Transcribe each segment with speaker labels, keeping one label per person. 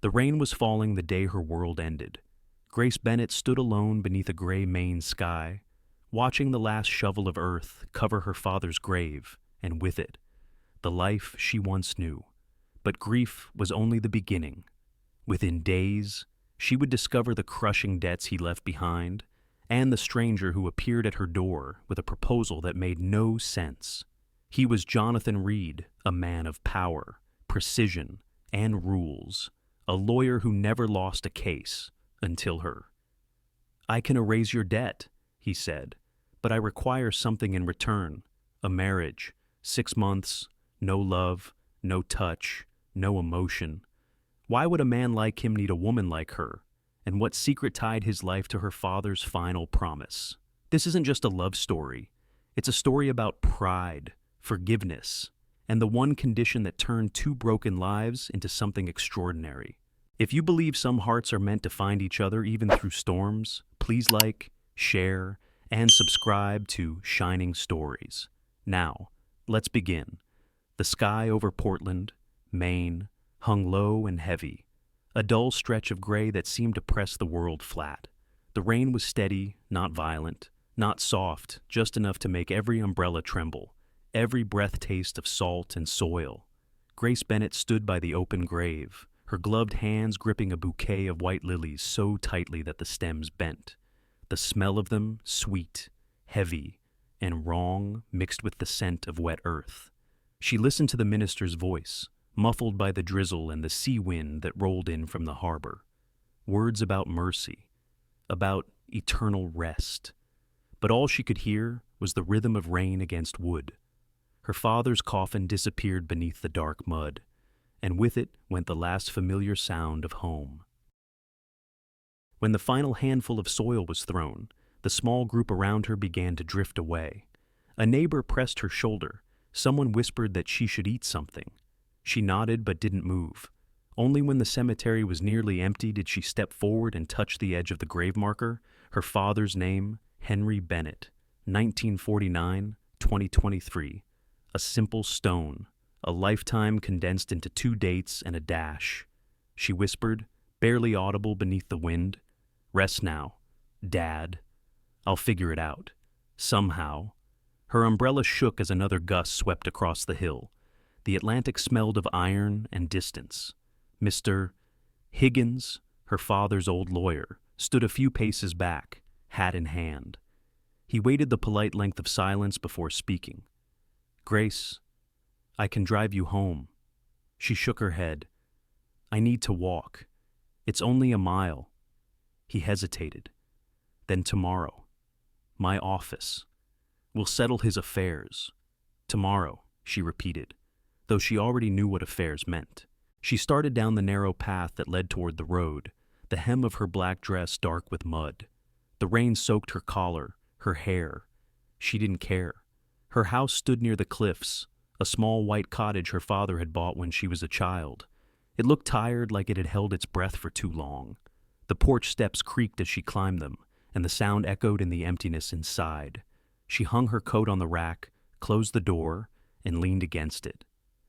Speaker 1: The rain was falling the day her world ended. Grace Bennett stood alone beneath a gray Maine sky, watching the last shovel of earth cover her father's grave, and with it, the life she once knew. But grief was only the beginning. Within days, she would discover the crushing debts he left behind, and the stranger who appeared at her door with a proposal that made no sense. He was Jonathan Reed, a man of power, precision, and rules, a lawyer who never lost a case until her. "I can erase your debt," he said, "but I require something in return, a marriage, 6 months, no love, no touch, no emotion. Why would a man like him need a woman like her? And what secret tied his life to her father's final promise? This isn't just a love story. It's a story about pride, forgiveness, and the one condition that turned two broken lives into something extraordinary. If you believe some hearts are meant to find each other even through storms, please like, share, and subscribe to Shining Stories. Now, let's begin. The sky over Portland, Maine, hung low and heavy, a dull stretch of gray that seemed to press the world flat. The rain was steady, not violent, not soft, just enough to make every umbrella tremble, every breath taste of salt and soil. Grace Bennett stood by the open grave, her gloved hands gripping a bouquet of white lilies so tightly that the stems bent. The smell of them, sweet, heavy, and wrong, mixed with the scent of wet earth. She listened to the minister's voice, muffled by the drizzle and the sea wind that rolled in from the harbor. Words about mercy, about eternal rest. But all she could hear was the rhythm of rain against wood. Her father's coffin disappeared beneath the dark mud, and with it went the last familiar sound of home. When the final handful of soil was thrown, the small group around her began to drift away. A neighbor pressed her shoulder. Someone whispered that she should eat something. She nodded but didn't move. Only when the cemetery was nearly empty did she step forward and touch the edge of the grave marker, her father's name, Henry Bennett, 1949-2023. A simple stone, a lifetime condensed into 2 dates and a dash. She whispered, barely audible beneath the wind, "Rest now, Dad. I'll figure it out. Somehow." Her umbrella shook as another gust swept across the hill. The Atlantic smelled of iron and distance. Mr. Higgins, her father's old lawyer, stood a few paces back, hat in hand. He waited the polite length of silence before speaking. "Grace, I can drive you home." She shook her head. "I need to walk. It's only a mile." He hesitated. "Then tomorrow. My office. We'll settle his affairs." "Tomorrow," she repeated, though she already knew what affairs meant. She started down the narrow path that led toward the road, the hem of her black dress dark with mud. The rain soaked her collar, her hair. She didn't care. Her house stood near the cliffs, a small white cottage her father had bought when she was a child. It looked tired, like it had held its breath for too long. The porch steps creaked as she climbed them, and the sound echoed in the emptiness inside. She hung her coat on the rack, closed the door, and leaned against it.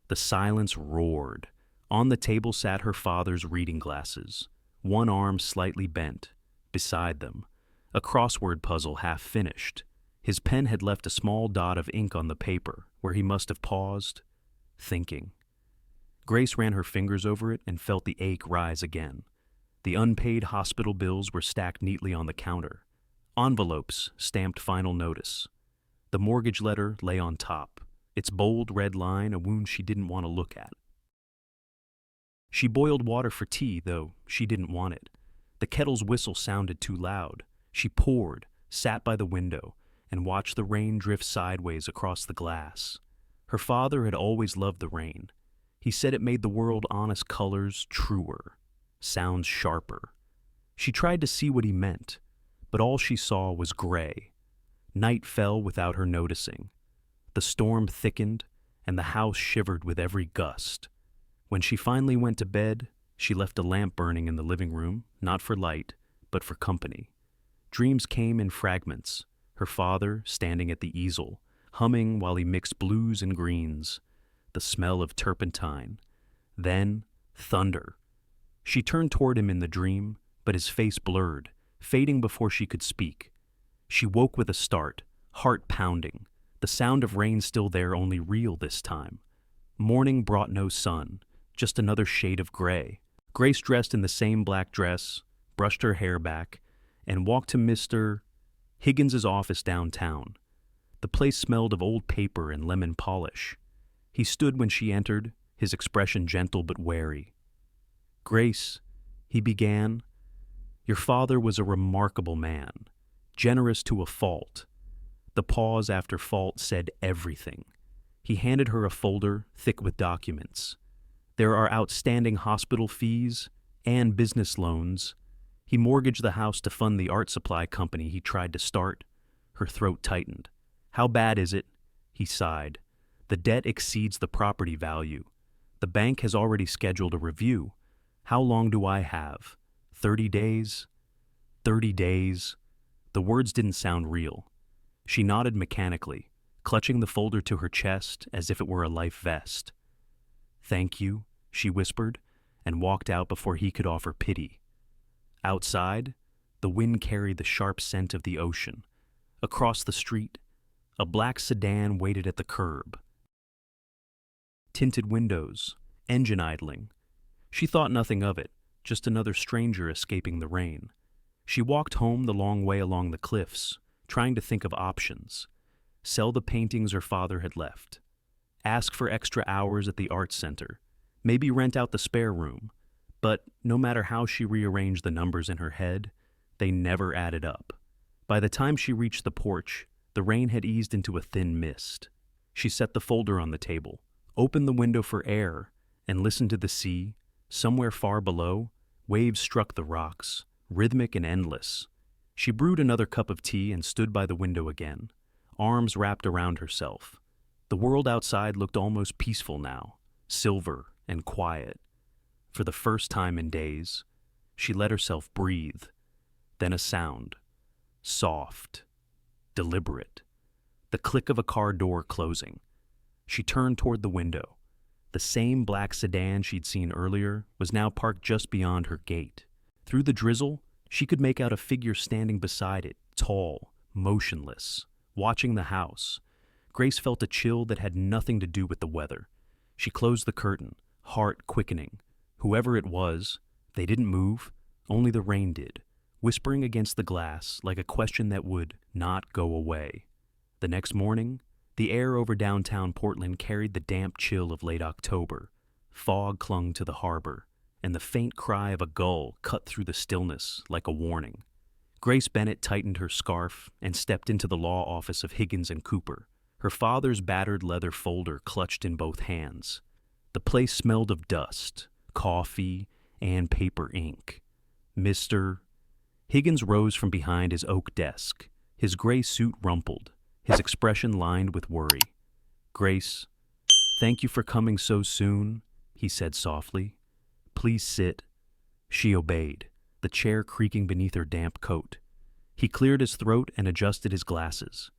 Speaker 1: The silence roared. On the table sat her father's reading glasses, one arm slightly bent. Beside them, a crossword puzzle half finished. His pen had left a small dot of ink on the paper, where he must have paused, thinking. Grace ran her fingers over it and felt the ache rise again. The unpaid hospital bills were stacked neatly on the counter. Envelopes stamped final notice. The mortgage letter lay on top, its bold red line a wound she didn't want to look at. She boiled water for tea, though she didn't want it. The kettle's whistle sounded too loud. She poured, sat by the window, and watched the rain drift sideways across the glass. Her father had always loved the rain. He said it made the world honest colors truer, sounds sharper. She tried to see what he meant, but all she saw was gray. Night fell without her noticing. The storm thickened, and the house shivered with every gust. When she finally went to bed, she left a lamp burning in the living room, not for light, but for company. Dreams came in fragments, her father standing at the easel, humming while he mixed blues and greens, the smell of turpentine. Then, thunder. She turned toward him in the dream, but his face blurred, fading before she could speak. She woke with a start, heart pounding, the sound of rain still there, only real this time. Morning brought no sun, just another shade of gray. Grace dressed in the same black dress, brushed her hair back, and walked to Mr. Higgins's office downtown. The place smelled of old paper and lemon polish. He stood when she entered, his expression gentle but wary. "Grace," he began, "your father was a remarkable man, generous to a fault." The pause after fault said everything. He handed her a folder thick with documents. "There are outstanding hospital fees and business loans." He mortgaged the house to fund the art supply company he tried to start. Her throat tightened. "How bad is it?" He sighed. "The debt exceeds the property value. The bank has already scheduled a review. How long do I have? 30 days? 30 days? The words didn't sound real. She nodded mechanically, clutching the folder to her chest as if it were a life vest. "Thank you," she whispered, and walked out before he could offer pity. Outside, the wind carried the sharp scent of the ocean. Across the street, a black sedan waited at the curb. Tinted windows, engine idling. She thought nothing of it, just another stranger escaping the rain. She walked home the long way along the cliffs, trying to think of options. Sell the paintings her father had left. Ask for extra hours at the arts center. Maybe rent out the spare room. But no matter how she rearranged the numbers in her head, they never added up. By the time she reached the porch, the rain had eased into a thin mist. She set the folder on the table, opened the window for air, and listened to the sea. Somewhere far below, waves struck the rocks, rhythmic and endless. She brewed another cup of tea and stood by the window again, arms wrapped around herself. The world outside looked almost peaceful now, silver and quiet. For the first time in days, she let herself breathe. Then a sound, soft, deliberate, the click of a car door closing. She turned toward the window. The same black sedan she'd seen earlier was now parked just beyond her gate. Through the drizzle, she could make out a figure standing beside it, tall, motionless, watching the house. Grace felt a chill that had nothing to do with the weather. She closed the curtain, heart quickening. Whoever it was, they didn't move, only the rain did, whispering against the glass like a question that would not go away. The next morning, the air over downtown Portland carried the damp chill of late October. Fog clung to the harbor, and the faint cry of a gull cut through the stillness like a warning. Grace Bennett tightened her scarf and stepped into the law office of Higgins and Cooper, her father's battered leather folder clutched in both hands. The place smelled of dust, coffee, and paper ink. Mr. Higgins rose from behind his oak desk, his gray suit rumpled, his expression lined with worry. "Grace, thank you for coming so soon," he said softly. "Please sit." She obeyed, the chair creaking beneath her damp coat. He cleared his throat and adjusted his glasses.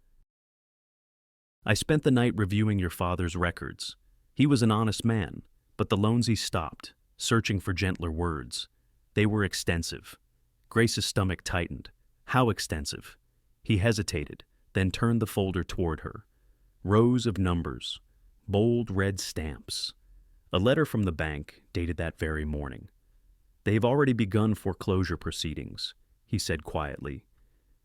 Speaker 1: "I spent the night reviewing your father's records. He was an honest man, but the loans he stopped, searching for gentler words. They were extensive." Grace's stomach tightened. How extensive? He hesitated, then turned the folder toward her. Rows of numbers, bold red stamps. A letter from the bank, dated that very morning. "They've already begun foreclosure proceedings," he said quietly.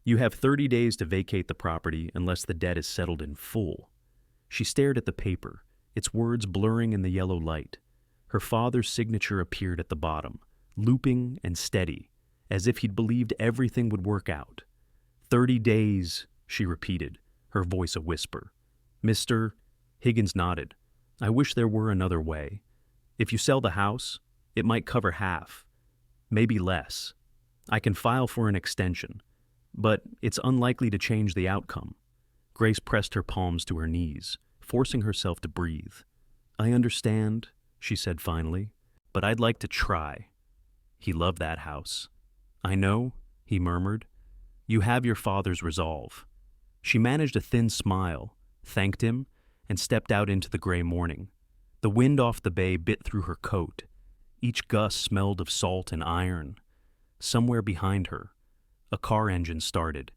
Speaker 1: "You have 30 days to vacate the property unless the debt is settled in full." She stared at the paper, its words blurring in the yellow light. Her father's signature appeared at the bottom, looping and steady, as if he'd believed everything would work out. 30 days, she repeated, her voice a whisper. "Mr. Higgins nodded. "I wish there were another way. If you sell the house, it might cover half, maybe less. I can file for an extension, but it's unlikely to change the outcome." Grace pressed her palms to her knees, forcing herself to breathe. "I understand," she said finally, "but I'd like to try." He loved that house. "I know," he murmured. "You have your father's resolve." She managed a thin smile, thanked him, and stepped out into the gray morning. The wind off the bay bit through her coat. Each gust smelled of salt and iron. Somewhere behind her, a car engine started.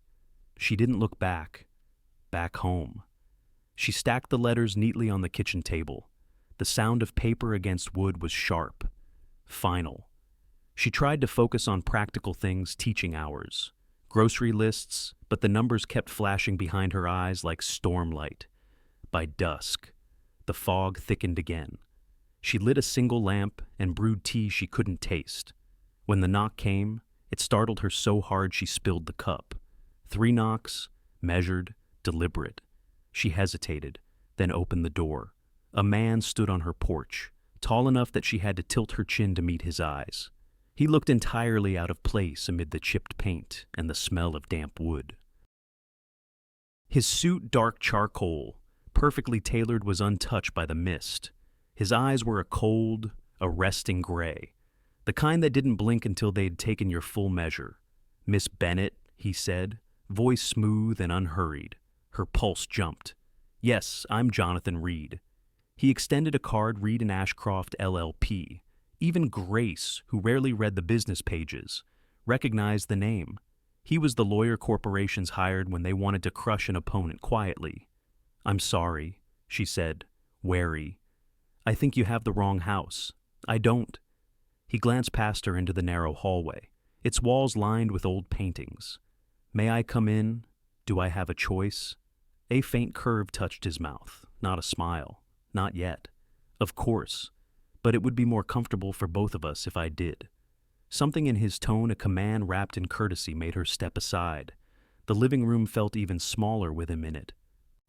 Speaker 1: She didn't look back. Back home. She stacked the letters neatly on the kitchen table. The sound of paper against wood was sharp. Final. She tried to focus on practical things, teaching hours, grocery lists, but the numbers kept flashing behind her eyes like stormlight. By dusk, the fog thickened again. She lit a single lamp and brewed tea she couldn't taste. When the knock came, it startled her so hard she spilled the cup. 3 knocks, measured, deliberate. She hesitated, then opened the door. A man stood on her porch, tall enough that she had to tilt her chin to meet his eyes. He looked entirely out of place amid the chipped paint and the smell of damp wood. His suit, dark charcoal, perfectly tailored, was untouched by the mist. His eyes were a cold, arresting gray, the kind that didn't blink until they'd taken your full measure. "Miss Bennett," he said, voice smooth and unhurried. Her pulse jumped. "Yes, I'm Jonathan Reed." He extended a card, Reed and Ashcroft, LLP. Even Grace, who rarely read the business pages, recognized the name. He was the lawyer corporations hired when they wanted to crush an opponent quietly. "I'm sorry," she said, wary. "I think you have the wrong house." "I don't." He glanced past her into the narrow hallway, its walls lined with old paintings. "May I come in? Do I have a choice?" A faint curve touched his mouth, not a smile. "Not yet." "Of course. But it would be more comfortable for both of us if I did." Something in his tone, a command wrapped in courtesy, made her step aside. The living room felt even smaller with him in it.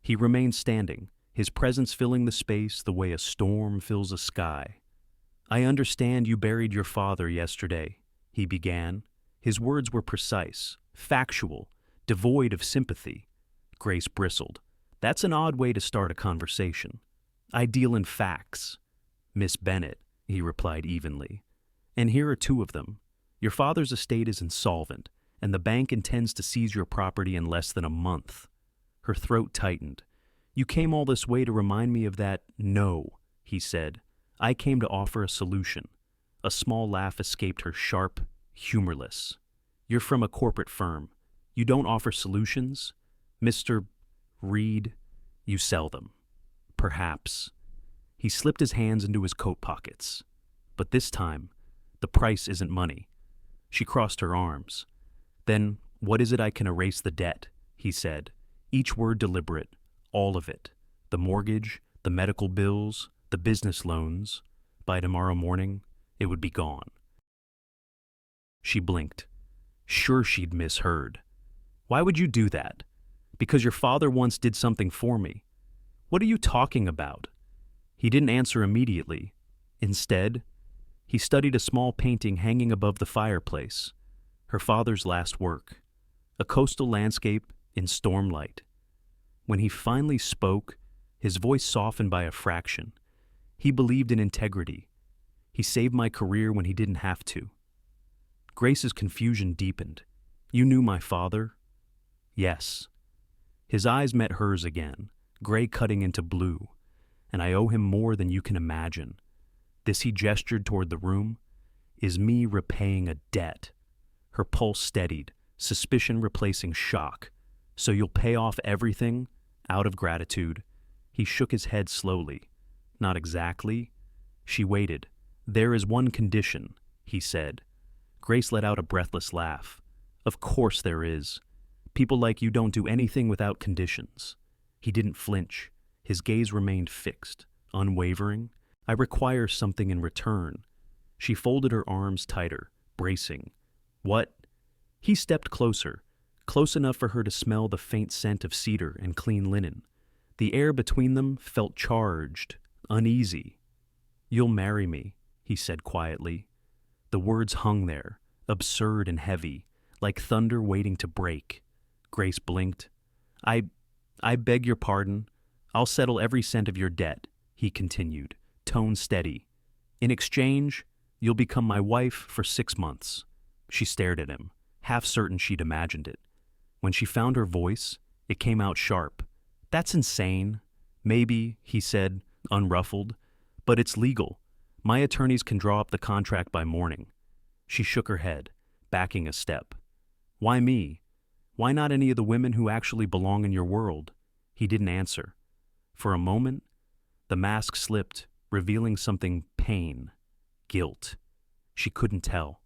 Speaker 1: He remained standing, his presence filling the space the way a storm fills a sky. "I understand you buried your father yesterday," he began. His words were precise, factual, devoid of sympathy. Grace bristled. "That's an odd way to start a conversation." "I deal in facts." "Miss Bennett," he replied evenly. "And here are 2 of them. Your father's estate is insolvent, and the bank intends to seize your property in less than a month." Her throat tightened. "You came all this way to remind me of that?" "No," he said. "I came to offer a solution." A small laugh escaped her, sharp, humorless. "You're from a corporate firm. You don't offer solutions? Mr. Reed, you sell them." "Perhaps." He slipped his hands into his coat pockets. "But this time, the price isn't money." She crossed her arms. "Then what is it? I can erase the debt," he said, each word deliberate, all of it. The mortgage, the medical bills, the business loans. By tomorrow morning, it would be gone. She blinked. Sure, she'd misheard. "Why would you do that?" "Because your father once did something for me." "What are you talking about?" He didn't answer immediately. Instead, he studied a small painting hanging above the fireplace. Her father's last work. A coastal landscape in stormlight. When he finally spoke, his voice softened by a fraction. He believed in integrity. "He saved my career when he didn't have to." Grace's confusion deepened. "You knew my father?" "Yes." His eyes met hers again, gray cutting into blue. "And I owe him more than you can imagine. This," he gestured toward the room, "is me repaying a debt." Her pulse steadied, suspicion replacing shock. "So you'll pay off everything, out of gratitude?" He shook his head slowly. "Not exactly." She waited. "There is one condition," he said. Grace let out a breathless laugh. "Of course there is. People like you don't do anything without conditions." He didn't flinch. His gaze remained fixed, unwavering. "I require something in return." She folded her arms tighter, bracing. "What?" He stepped closer, close enough for her to smell the faint scent of cedar and clean linen. The air between them felt charged, uneasy. "You'll marry me," he said quietly. The words hung there, absurd and heavy, like thunder waiting to break. Grace blinked. I beg your pardon. I'll settle every cent of your debt," he continued, tone steady. "In exchange, you'll become my wife for 6 months." She stared at him, half certain she'd imagined it. When she found her voice, it came out sharp. "That's insane." "Maybe," he said, unruffled, "but it's legal. My attorneys can draw up the contract by morning. She shook her head, backing a step. Why me? Why not any of the women who actually belong in your world? He didn't answer. For a moment, the mask slipped, revealing something pain, guilt. She couldn't tell.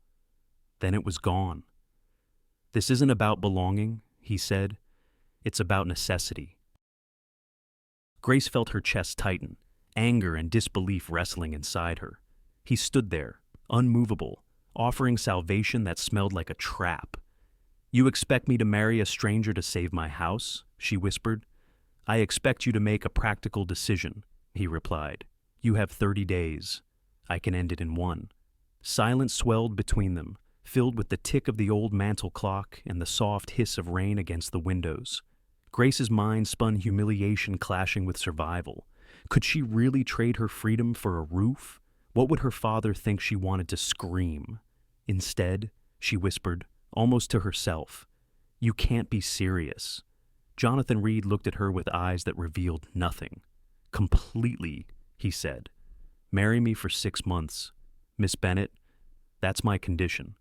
Speaker 1: Then it was gone. This isn't about belonging, he said. It's about necessity. Grace felt her chest tighten, anger and disbelief wrestling inside her. He stood there, unmovable, offering salvation that smelled like a trap. You expect me to marry a stranger to save my house? She whispered. I expect you to make a practical decision, he replied. You have 30 days. I can end it in one. Silence swelled between them, filled with the tick of the old mantel clock and the soft hiss of rain against the windows. Grace's mind spun humiliation clashing with survival. Could she really trade her freedom for a roof? What would her father think she wanted to scream? Instead, she whispered, almost to herself, You can't be serious. Jonathan Reed looked at her with eyes that revealed nothing. Completely, he said. Marry me for 6 months. Miss Bennett, that's my condition.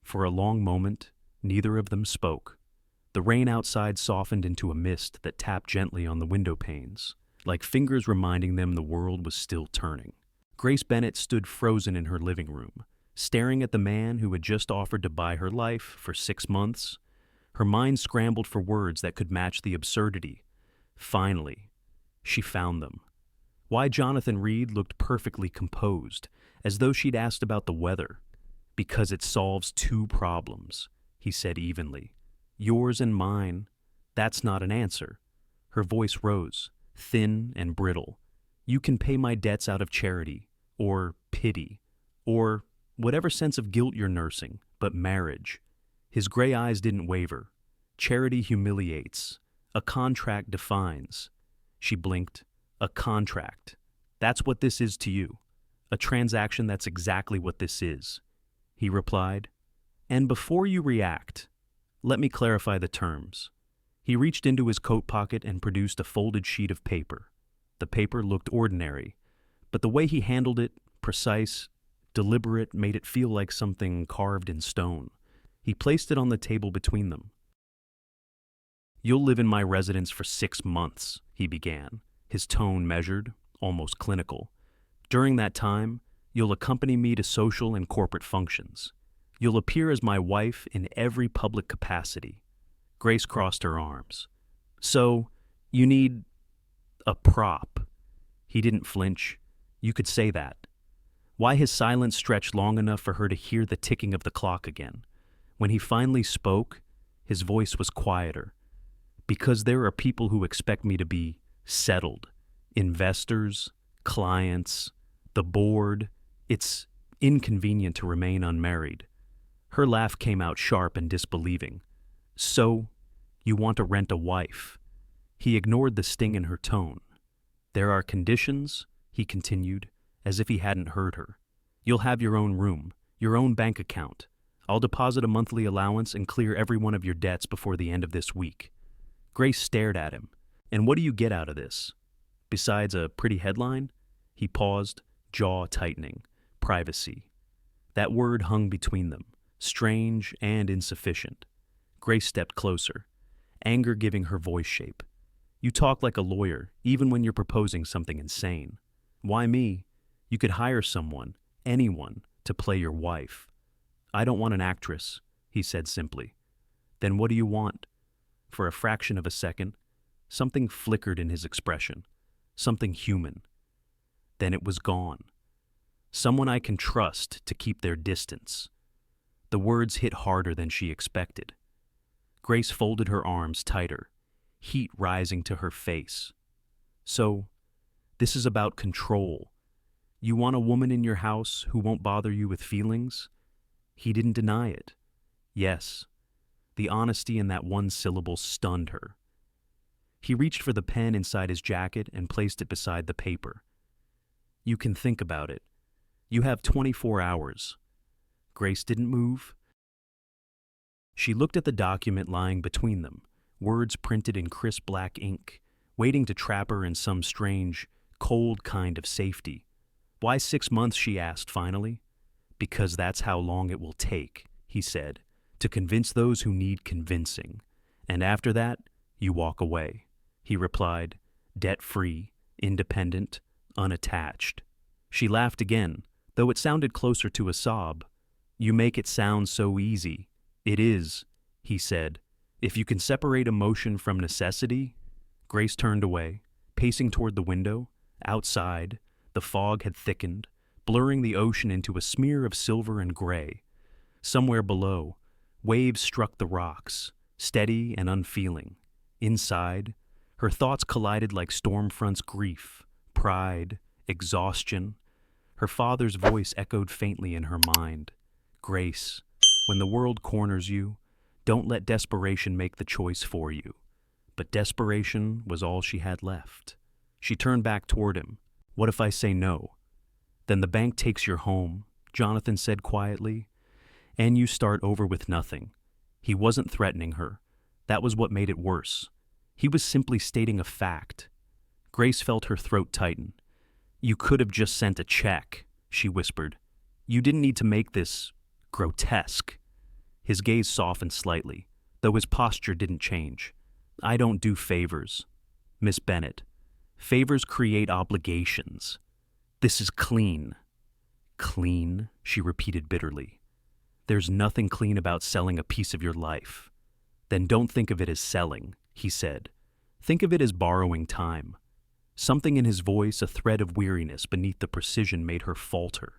Speaker 1: For a long moment, neither of them spoke. The rain outside softened into a mist that tapped gently on the window panes, like fingers reminding them the world was still turning. Grace Bennett stood frozen in her living room, staring at the man who had just offered to buy her life for 6 months. Her mind scrambled for words that could match the absurdity. Finally, she found them. Why Jonathan Reed looked perfectly composed, as though she'd asked about the weather. Because it solves 2 problems, he said evenly. Yours and mine. That's not an answer. Her voice rose, thin and brittle. You can pay my debts out of charity, or pity, or whatever sense of guilt you're nursing, but marriage. His gray eyes didn't waver. Charity humiliates. A contract defines. She blinked. A contract. That's what this is to you. A transaction that's exactly what this is. He replied. And before you react, let me clarify the terms. He reached into his coat pocket and produced a folded sheet of paper. The paper looked ordinary, but the way he handled it, precise, deliberate, made it feel like something carved in stone. He placed it on the table between them. You'll live in my residence for 6 months, he began, his tone measured, almost clinical. During that time, you'll accompany me to social and corporate functions. You'll appear as my wife in every public capacity. Grace crossed her arms. So, you need a prop. He didn't flinch. You could say that. Why his silence stretched long enough for her to hear the ticking of the clock again. When he finally spoke, his voice was quieter. Because there are people who expect me to be settled. Investors, clients, the board. It's inconvenient to remain unmarried. Her laugh came out sharp and disbelieving. So, you want to rent a wife? He ignored the sting in her tone. There are conditions, he continued, as if he hadn't heard her. You'll have your own room, your own bank account. I'll deposit a monthly allowance and clear every one of your debts before the end of this week. Grace stared at him. And what do you get out of this? Besides a pretty headline? He paused, jaw tightening. Privacy. That word hung between them, strange and insufficient. Grace stepped closer, anger giving her voice shape. You talk like a lawyer, even when you're proposing something insane. Why me? You could hire someone, anyone, to play your wife. I don't want an actress, he said simply. Then what do you want? For a fraction of a second, something flickered in his expression, something human. Then it was gone. Someone I can trust to keep their distance. The words hit harder than she expected. Grace folded her arms tighter, heat rising to her face. So, this is about control. You want a woman in your house who won't bother you with feelings? He didn't deny it. Yes. The honesty in that one syllable stunned her. He reached for the pen inside his jacket and placed it beside the paper. You can think about it. You have 24 hours. Grace didn't move. She looked at the document lying between them, words printed in crisp black ink, waiting to trap her in some strange, cold kind of safety. Why 6 months, she asked finally. Because that's how long it will take, he said, to convince those who need convincing. And after that, you walk away, he replied, debt-free, independent, unattached. She laughed again, though it sounded closer to a sob. You make it sound so easy. It is, he said. If you can separate emotion from necessity. Grace turned away, pacing toward the window. Outside, the fog had thickened, blurring the ocean into a smear of silver and gray. Somewhere below, waves struck the rocks, steady and unfeeling. Inside, her thoughts collided like storm fronts: grief, pride, exhaustion. Her father's voice echoed faintly in her mind. Grace, when the world corners you, don't let desperation make the choice for you. But desperation was all she had left. She turned back toward him. What if I say no? Then the bank takes your home, Jonathan said quietly, and you start over with nothing. He wasn't threatening her. That was what made it worse. He was simply stating a fact. Grace felt her throat tighten. You could have just sent a check, she whispered. You didn't need to make this grotesque. His gaze softened slightly, though his posture didn't change. I don't do favors, Miss Bennett. Favors create obligations. This is clean. Clean, she repeated bitterly. There's nothing clean about selling a piece of your life. Then don't think of it as selling, he said. Think of it as borrowing time. Something in his voice, a thread of weariness beneath the precision, made her falter.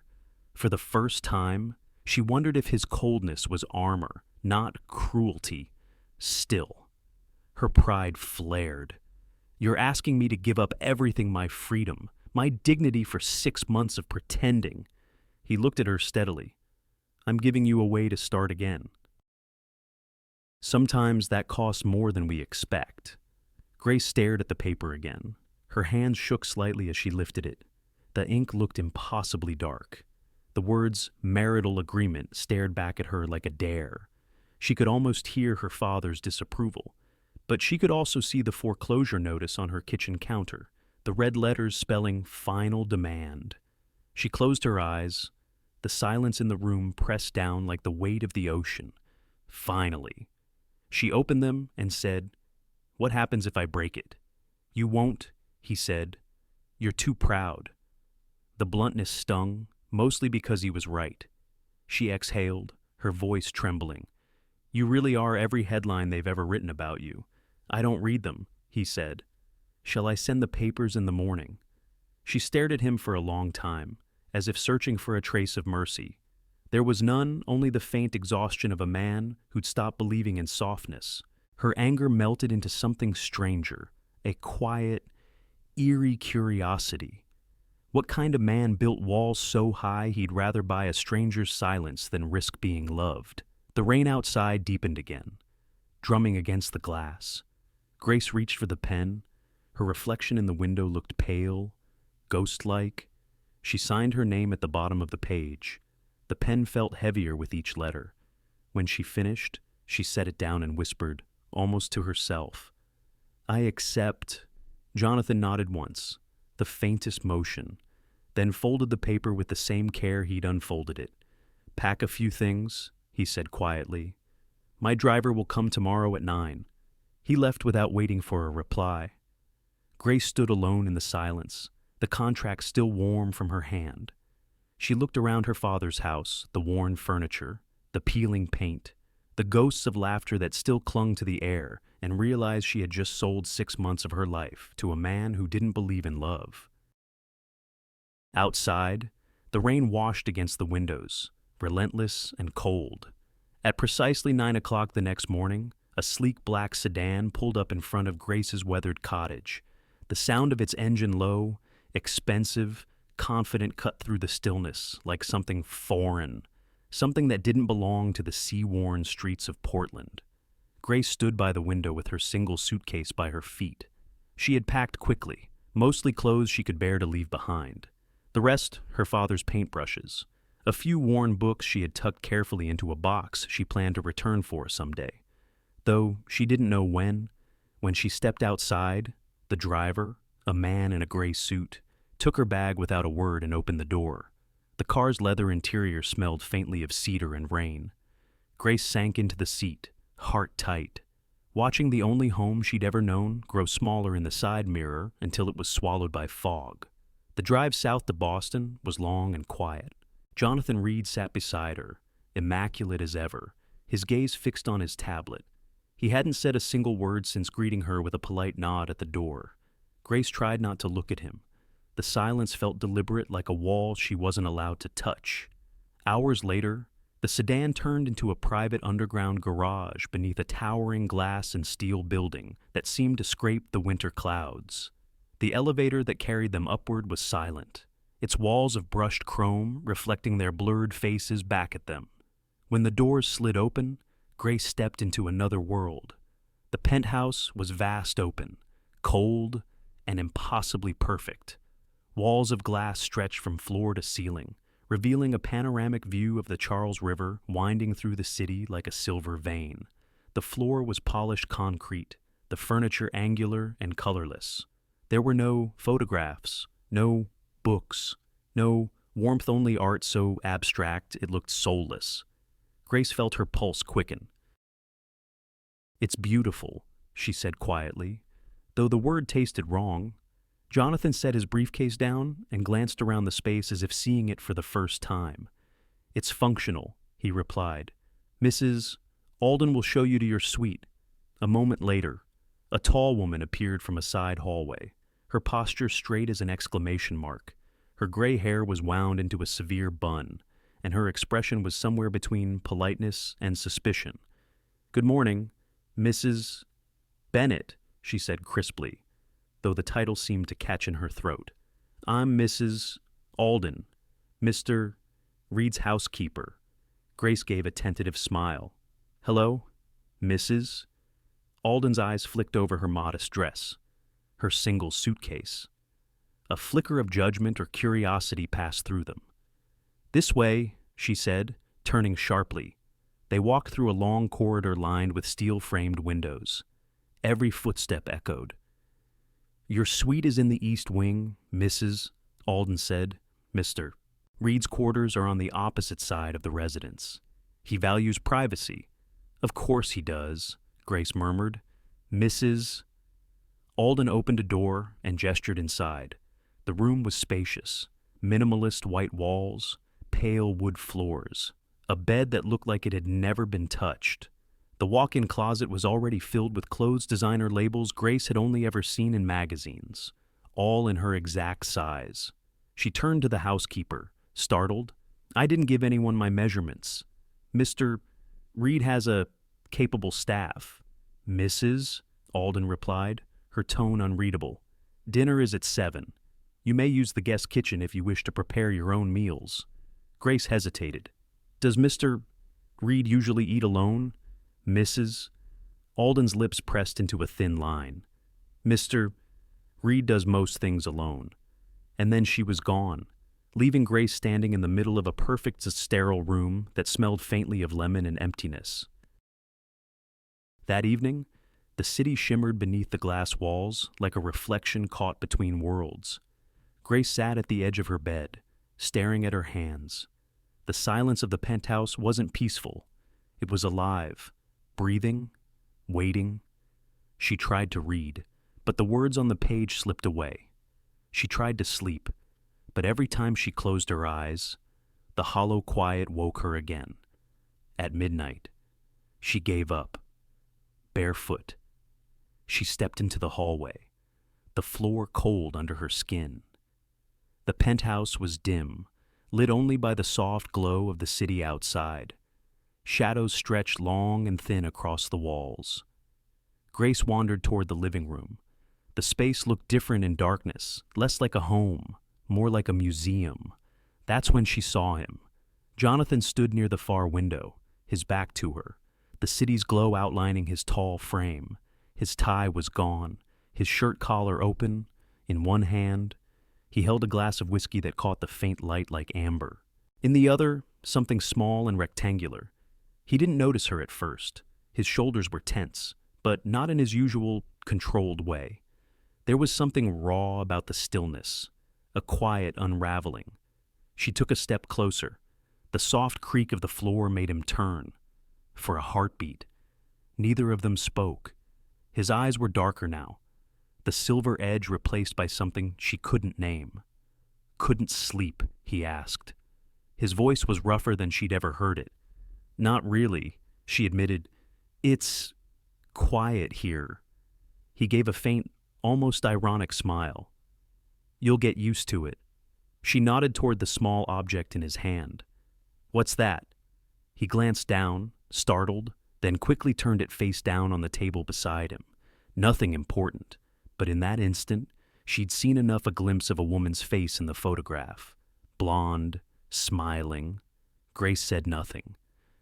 Speaker 1: For the first time, she wondered if his coldness was armor, not cruelty. Still, her pride flared. You're asking me to give up everything, my freedom, my dignity, for 6 months of pretending. He looked at her steadily. I'm giving you a way to start again. Sometimes that costs more than we expect. Grace stared at the paper again. Her hands shook slightly as she lifted it. The ink looked impossibly dark. The words marital agreement stared back at her like a dare. She could almost hear her father's disapproval. But she could also see the foreclosure notice on her kitchen counter, the red letters spelling final demand. She closed her eyes. The silence in the room pressed down like the weight of the ocean. Finally. She opened them and said, What happens if I break it? You won't, he said. You're too proud. The bluntness stung, mostly because he was right. She exhaled, her voice trembling. You really are every headline they've ever written about you. I don't read them, he said. Shall I send the papers in the morning? She stared at him for a long time, as if searching for a trace of mercy. There was none, only the faint exhaustion of a man who'd stopped believing in softness. Her anger melted into something stranger, a quiet, eerie curiosity. What kind of man built walls so high he'd rather buy a stranger's silence than risk being loved? The rain outside deepened again, drumming against the glass. Grace reached for the pen. Her reflection in the window looked pale, ghost-like. She signed her name at the bottom of the page. The pen felt heavier with each letter. When she finished, she set it down and whispered, almost to herself, I accept. Jonathan nodded once, the faintest motion, then folded the paper with the same care he'd unfolded it. Pack a few things, he said quietly. My driver will come tomorrow at 9. He left without waiting for a reply. Grace stood alone in the silence, the contract still warm from her hand. She looked around her father's house, the worn furniture, the peeling paint, the ghosts of laughter that still clung to the air, and realized she had just sold 6 months of her life to a man who didn't believe in love. Outside, the rain washed against the windows, relentless and cold. At precisely 9 o'clock the next morning, a sleek black sedan pulled up in front of Grace's weathered cottage. The sound of its engine low, expensive, confident cut through the stillness like something foreign, something that didn't belong to the sea-worn streets of Portland. Grace stood by the window with her single suitcase by her feet. She had packed quickly, mostly clothes she could bear to leave behind. The rest, her father's paintbrushes. A few worn books she had tucked carefully into a box she planned to return for someday. Though she didn't know when she stepped outside, the driver, a man in a gray suit, took her bag without a word and opened the door. The car's leather interior smelled faintly of cedar and rain. Grace sank into the seat, heart tight, watching the only home she'd ever known grow smaller in the side mirror until it was swallowed by fog. The drive south to Boston was long and quiet. Jonathan Reed sat beside her, immaculate as ever, his gaze fixed on his tablet. He hadn't said a single word since greeting her with a polite nod at the door. Grace tried not to look at him. The silence felt deliberate, like a wall she wasn't allowed to touch. Hours later, the sedan turned into a private underground garage beneath a towering glass and steel building that seemed to scrape the winter clouds. The elevator that carried them upward was silent, its walls of brushed chrome reflecting their blurred faces back at them. When the doors slid open, Grace stepped into another world. The penthouse was vast open, cold, and impossibly perfect. Walls of glass stretched from floor to ceiling, revealing a panoramic view of the Charles River winding through the city like a silver vein. The floor was polished concrete, the furniture angular and colorless. There were no photographs, no books, no warmth-only art so abstract it looked soulless. Grace felt her pulse quicken. "It's beautiful," she said quietly, though the word tasted wrong. Jonathan set his briefcase down and glanced around the space as if seeing it for the first time. "It's functional," he replied. "Mrs. Alden will show you to your suite." A moment later, a tall woman appeared from a side hallway, her posture straight as an exclamation mark. Her gray hair was wound into a severe bun, and her expression was somewhere between politeness and suspicion. "Good morning, Mrs. Bennett," she said crisply, though the title seemed to catch in her throat. "I'm Mrs. Alden, Mr. Reed's housekeeper." Grace gave a tentative smile. "Hello, Mrs.?" Alden's eyes flicked over her modest dress, her single suitcase. A flicker of judgment or curiosity passed through them. "This way," she said, turning sharply. They walked through a long corridor lined with steel-framed windows. Every footstep echoed. "Your suite is in the east wing, Mrs." Alden said. "Mr. Reed's quarters are on the opposite side of the residence. He values privacy." "Of course he does," Grace murmured. "Mrs." Alden opened a door and gestured inside. The room was spacious, minimalist white walls, pale wood floors, a bed that looked like it had never been touched. The walk-in closet was already filled with clothes designer labels Grace had only ever seen in magazines, all in her exact size. She turned to the housekeeper, startled. "I didn't give anyone my measurements. Mr. Reed has a capable staff." "Mrs." Alden replied, her tone unreadable. "Dinner is at 7. You may use the guest kitchen if you wish to prepare your own meals." Grace hesitated. "Does Mr. Reed usually eat alone?" "Mrs." Alden's lips pressed into a thin line. "Mr. Reed does most things alone." And then she was gone, leaving Grace standing in the middle of a perfect sterile room that smelled faintly of lemon and emptiness. That evening, the city shimmered beneath the glass walls like a reflection caught between worlds. Grace sat at the edge of her bed, staring at her hands. The silence of the penthouse wasn't peaceful. It was alive, breathing, waiting. She tried to read, but the words on the page slipped away. She tried to sleep, but every time she closed her eyes, the hollow quiet woke her again. At midnight, she gave up. Barefoot, she stepped into the hallway, the floor cold under her skin. The penthouse was dim, lit only by the soft glow of the city outside. Shadows stretched long and thin across the walls. Grace wandered toward the living room. The space looked different in darkness, less like a home, more like a museum. That's when she saw him. Jonathan stood near the far window, his back to her, the city's glow outlining his tall frame. His tie was gone, his shirt collar open. In one hand, he held a glass of whiskey that caught the faint light like amber. In the other, something small and rectangular. He didn't notice her at first. His shoulders were tense, but not in his usual controlled way. There was something raw about the stillness, a quiet unraveling. She took a step closer. The soft creak of the floor made him turn. For a heartbeat. Neither of them spoke. His eyes were darker now, the silver edge replaced by something she couldn't name. "Couldn't sleep?" he asked. His voice was rougher than she'd ever heard it. "Not really," she admitted. "It's quiet here." He gave a faint, almost ironic smile. "You'll get used to it." She nodded toward the small object in his hand. "What's that?" He glanced down, startled, then quickly turned it face down on the table beside him. Nothing important, but in that instant, she'd seen enough a glimpse of a woman's face in the photograph. Blonde, smiling. Grace said nothing.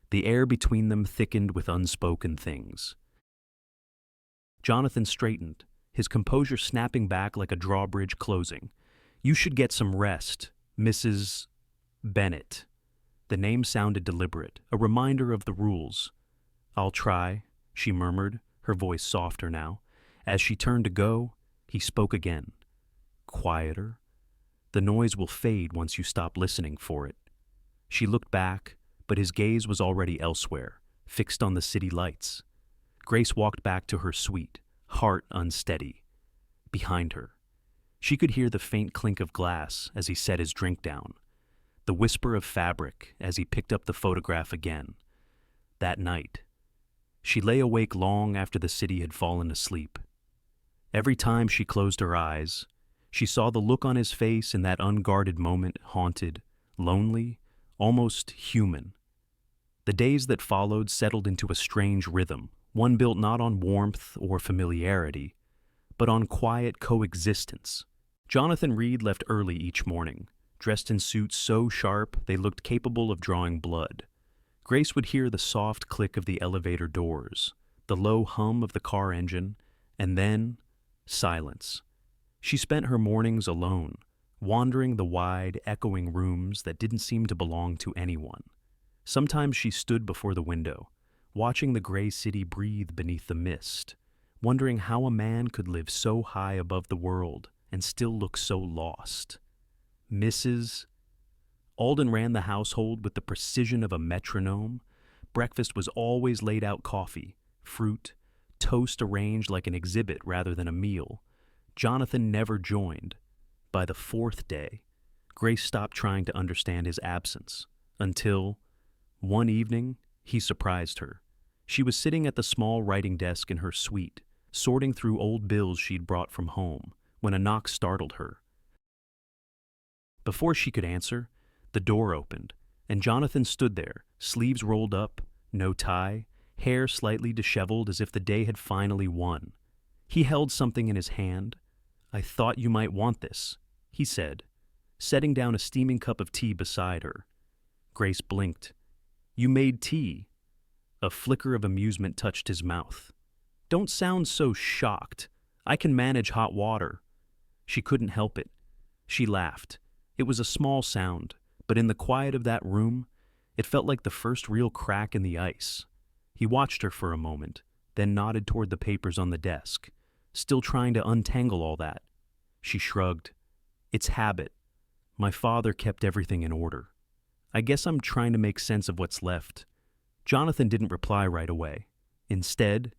Speaker 1: The air between them thickened with unspoken things. Jonathan straightened, his composure snapping back like a drawbridge closing. "You should get some rest, Mrs. Bennett." The name sounded deliberate, a reminder of the rules. "I'll try," she murmured, her voice softer now. As she turned to go, he spoke again. "Quieter. The noise will fade once you stop listening for it." She looked back, but his gaze was already elsewhere, fixed on the city lights. Grace walked back to her suite, heart unsteady. Behind her, she could hear the faint clink of glass as he set his drink down, the whisper of fabric as he picked up the photograph again. That night, she lay awake long after the city had fallen asleep. Every time she closed her eyes, she saw the look on his face in that unguarded moment haunted, lonely, almost human. The days that followed settled into a strange rhythm, one built not on warmth or familiarity, but on quiet coexistence. Jonathan Reed left early each morning, dressed in suits so sharp they looked capable of drawing blood. Grace would hear the soft click of the elevator doors, the low hum of the car engine, and then silence. She spent her mornings alone, wandering the wide, echoing rooms that didn't seem to belong to anyone. Sometimes she stood before the window, watching the gray city breathe beneath the mist, wondering how a man could live so high above the world and still look so lost. Mrs. Alden ran the household with the precision of a metronome. Breakfast was always laid out: coffee, fruit, toast arranged like an exhibit rather than a meal. Jonathan never joined. By the fourth day, Grace stopped trying to understand his absence, until, one evening, he surprised her. She was sitting at the small writing desk in her suite, sorting through old bills she'd brought from home, when a knock startled her. Before she could answer, the door opened, and Jonathan stood there, sleeves rolled up, no tie, hair slightly disheveled as if the day had finally won. He held something in his hand. "I thought you might want this," he said, setting down a steaming cup of tea beside her. Grace blinked. "You made tea." A flicker of amusement touched his mouth. "Don't sound so shocked. I can manage hot water." She couldn't help it. She laughed. It was a small sound, but in the quiet of that room, it felt like the first real crack in the ice. He watched her for a moment, then nodded toward the papers on the desk, still trying to untangle all that. She shrugged. "It's habit. My father kept everything in order. I guess I'm trying to make sense of what's left." Jonathan didn't reply right away. Instead,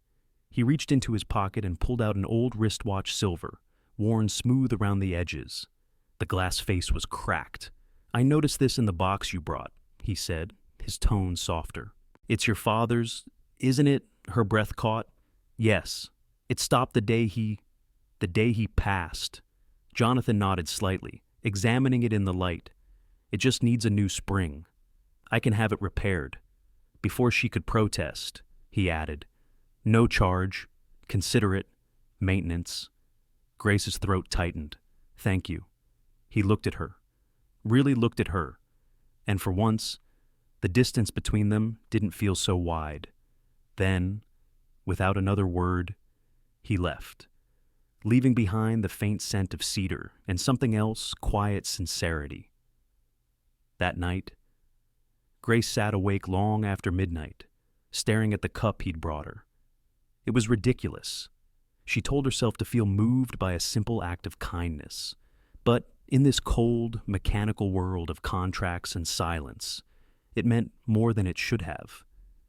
Speaker 1: he reached into his pocket and pulled out an old wristwatch, silver, worn smooth around the edges. The glass face was cracked. "I noticed this in the box you brought," he said, his tone softer. "It's your father's, isn't it?" Her breath caught. "Yes. It stopped the day he passed." Jonathan nodded slightly, examining it in the light. "It just needs a new spring. I can have it repaired." Before she could protest, he added, "No charge. Consider it maintenance." Grace's throat tightened. "Thank you." He looked at her, really looked at her, and for once, the distance between them didn't feel so wide. Then, without another word, he left, leaving behind the faint scent of cedar and something else, quiet sincerity. That night, Grace sat awake long after midnight, staring at the cup he'd brought her. It was ridiculous. She told herself to feel moved by a simple act of kindness, but In this cold, mechanical world of contracts and silence, it meant more than it should have.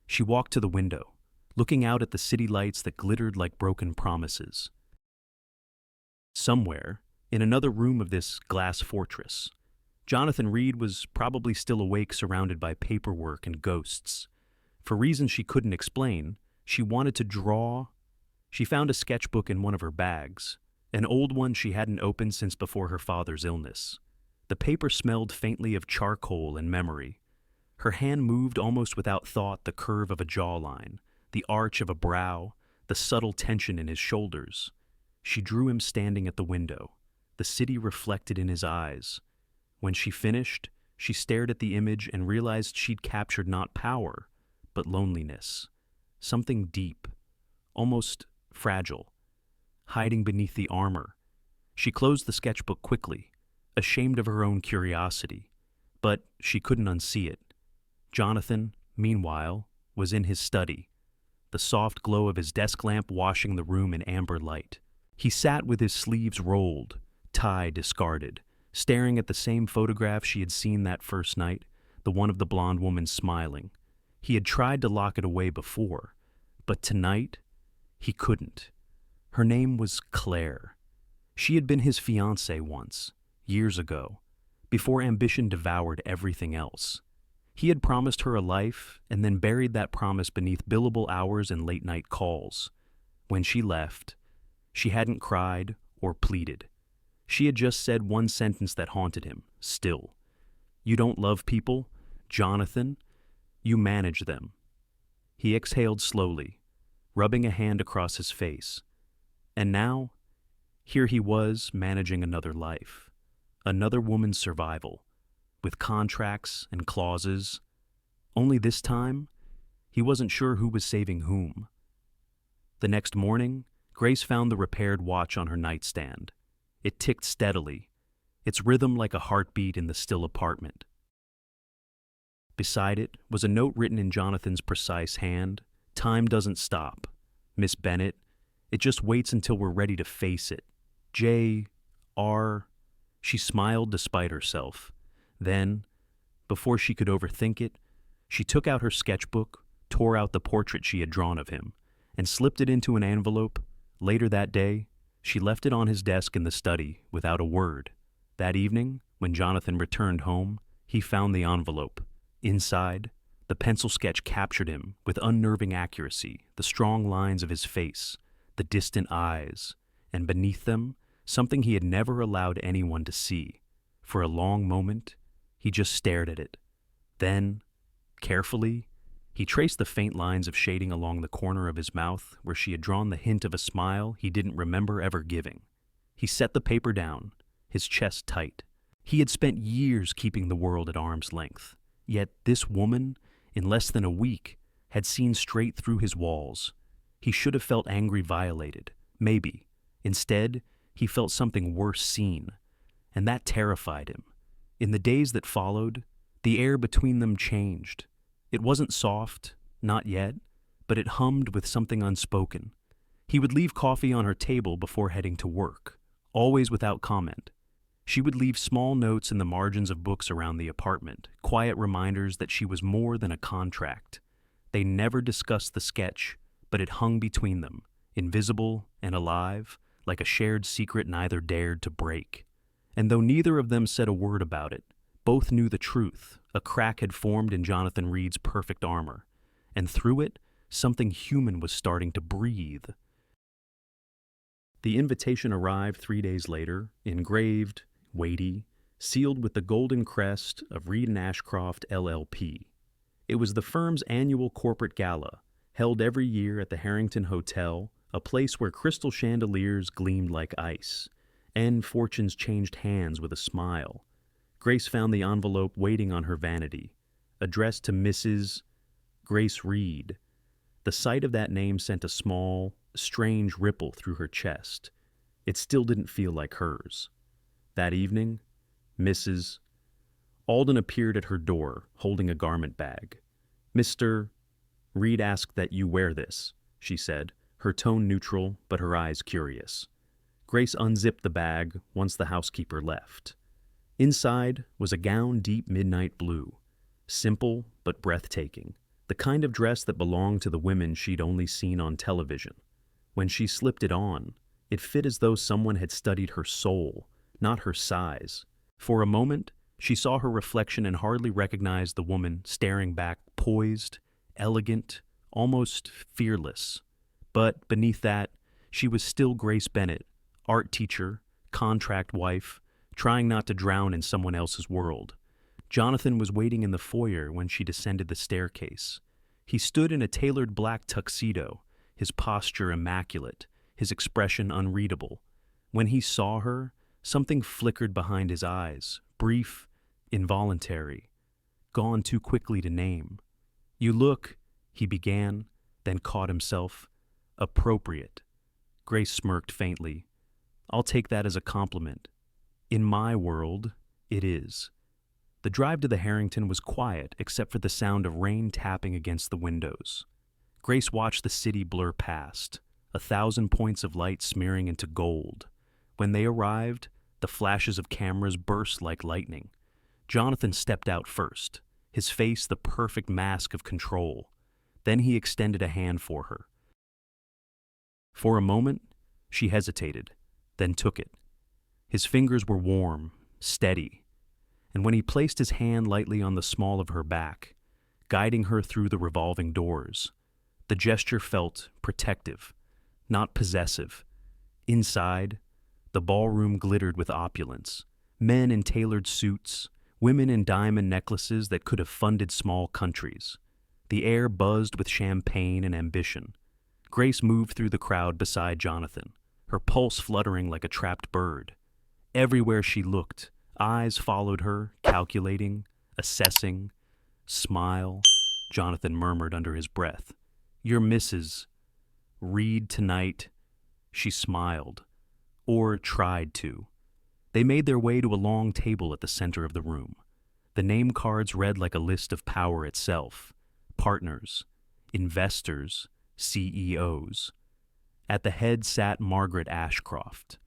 Speaker 1: She walked to the window, looking out at the city lights that glittered like broken promises. Somewhere, in another room of this glass fortress, Jonathan Reed was probably still awake, surrounded by paperwork and ghosts. For reasons she couldn't explain, she wanted to draw. She found a sketchbook in one of her bags, an old one she hadn't opened since before her father's illness. The paper smelled faintly of charcoal and memory. Her hand moved almost without thought, the curve of a jawline, the arch of a brow, the subtle tension in his shoulders. She drew him standing at the window, the city reflected in his eyes. When she finished, she stared at the image and realized she'd captured not power, but loneliness. Something deep, almost fragile, hiding beneath the armor. She closed the sketchbook quickly, ashamed of her own curiosity, but she couldn't unsee it. Jonathan, meanwhile, was in his study, the soft glow of his desk lamp washing the room in amber light. He sat with his sleeves rolled, tie discarded, staring at the same photograph she had seen that first night, the one of the blonde woman smiling. He had tried to lock it away before, but tonight, he couldn't. Her name was Claire. She had been his fiancée once, years ago, before ambition devoured everything else. He had promised her a life and then buried that promise beneath billable hours and late-night calls. When she left, she hadn't cried or pleaded. She had just said one sentence that haunted him, still. "You don't love people, Jonathan. You manage them." He exhaled slowly, rubbing a hand across his face. And now, here he was managing another life, another woman's survival, with contracts and clauses. Only this time, he wasn't sure who was saving whom. The next morning, Grace found the repaired watch on her nightstand. It ticked steadily, its rhythm like a heartbeat in the still apartment. Beside it was a note written in Jonathan's precise hand. "Time doesn't stop. Miss Bennett. It just waits until we're ready to face it. J.R." She smiled despite herself. Then, before she could overthink it, she took out her sketchbook, tore out the portrait she had drawn of him, and slipped it into an envelope. Later that day, she left it on his desk in the study without a word. That evening, when Jonathan returned home, he found the envelope. Inside, the pencil sketch captured him with unnerving accuracy, the strong lines of his face, the distant eyes, and beneath them, something he had never allowed anyone to see. For a long moment, he just stared at it. Then, carefully, he traced the faint lines of shading along the corner of his mouth where she had drawn the hint of a smile he didn't remember ever giving. He set the paper down, his chest tight. He had spent years keeping the world at arm's length. Yet this woman, in less than a week, had seen straight through his walls. He should have felt angry, violated. Maybe. Instead, he felt something worse seen. And that terrified him. In the days that followed, the air between them changed. It wasn't soft, not yet, but it hummed with something unspoken. He would leave coffee on her table before heading to work, always without comment. She would leave small notes in the margins of books around the apartment, quiet reminders that she was more than a contract. They never discussed the sketch, but it hung between them, invisible and alive, like a shared secret neither dared to break. And though neither of them said a word about it, both knew the truth. A crack had formed in Jonathan Reed's perfect armor, and through it, something human was starting to breathe. The invitation arrived 3 days later, engraved, weighty, sealed with the golden crest of Reed & Ashcroft, LLP. It was the firm's annual corporate gala, held every year at the Harrington Hotel, a place where crystal chandeliers gleamed like ice, and fortunes changed hands with a smile. Grace found the envelope waiting on her vanity, addressed to Mrs. Grace Reed. The sight of that name sent a small, strange ripple through her chest. It still didn't feel like hers. That evening, Mrs. Alden appeared at her door, holding a garment bag. "Mr. Reed asked that you wear this," she said, her tone neutral but her eyes curious. Grace unzipped the bag once the housekeeper left. Inside was a gown deep midnight blue, simple but breathtaking, the kind of dress that belonged to the women she'd only seen on television. When she slipped it on, it fit as though someone had studied her soul, not her size. For a moment, she saw her reflection and hardly recognized the woman staring back, poised, elegant, almost fearless. But beneath that, she was still Grace Bennett, art teacher, contract wife, trying not to drown in someone else's world. Jonathan was waiting in the foyer when she descended the staircase. He stood in a tailored black tuxedo, his posture immaculate, his expression unreadable. When he saw her, something flickered behind his eyes, brief, involuntary, gone too quickly to name. "You look," he began, then caught himself. "Appropriate." Grace smirked faintly. "I'll take that as a compliment. In my world, it is." The drive to the Harrington was quiet except for the sound of rain tapping against the windows. Grace watched the city blur past, 1,000 points of light smearing into gold. When they arrived, the flashes of cameras burst like lightning. Jonathan stepped out first, his face the perfect mask of control. Then he extended a hand for her. For a moment, she hesitated, then took it. His fingers were warm, steady, and when he placed his hand lightly on the small of her back, guiding her through the revolving doors, the gesture felt protective, not possessive. Inside, the ballroom glittered with opulence. Men in tailored suits, women in diamond necklaces that could have funded small countries. The air buzzed with champagne and ambition. Grace moved through the crowd beside Jonathan, her pulse fluttering like a trapped bird. Everywhere she looked, eyes followed her, calculating, assessing. "Smile," Jonathan murmured under his breath. "You're Mrs. Reed tonight." She smiled, or tried to. They made their way to a long table at the center of the room. The name cards read like a list of power itself. Partners, investors, CEOs. At the head sat Margaret Ashcroft,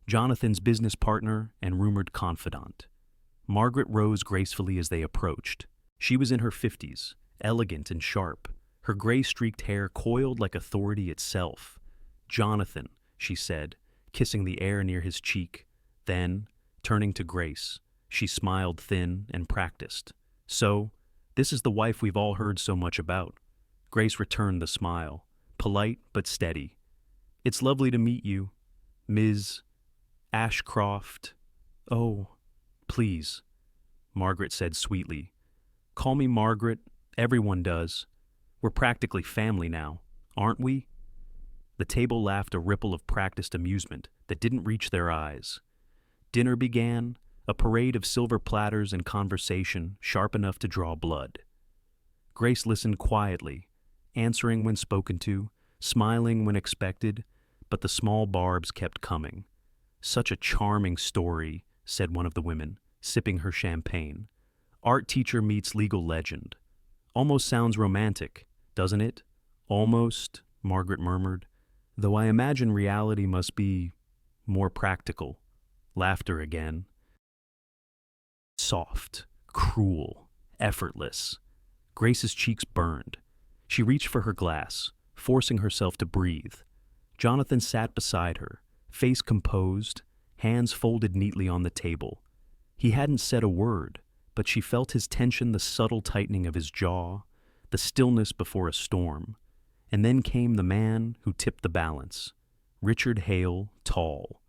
Speaker 1: Jonathan's business partner and rumored confidant. Margaret rose gracefully as they approached. She was in her 50s, elegant and sharp, her gray-streaked hair coiled like authority itself. "Jonathan," she said, kissing the air near his cheek. Then, turning to Grace, she smiled thin and practiced. "So, this is the wife we've all heard so much about." Grace returned the smile, polite but steady. "It's lovely to meet you, Ms. Ashcroft." "Oh, please," Margaret said sweetly. "Call me Margaret. Everyone does. We're practically family now, aren't we?" The table laughed a ripple of practiced amusement that didn't reach their eyes. Dinner began, a parade of silver platters and conversation sharp enough to draw blood. Grace listened quietly, answering when spoken to, smiling when expected, but the small barbs kept coming. "Such a charming story," said one of the women, sipping her champagne. "Art teacher meets legal legend. Almost sounds romantic, doesn't it?" "Almost," Margaret murmured, "though I imagine reality must be more practical." Laughter again. Soft, cruel, effortless. Grace's cheeks burned. She reached for her glass, forcing herself to breathe. Jonathan sat beside her, face composed, hands folded neatly on the table. He hadn't said a word, but she felt his tension, the subtle tightening of his jaw, the stillness before a storm. And then came the man who tipped the balance. Richard Hale, tall.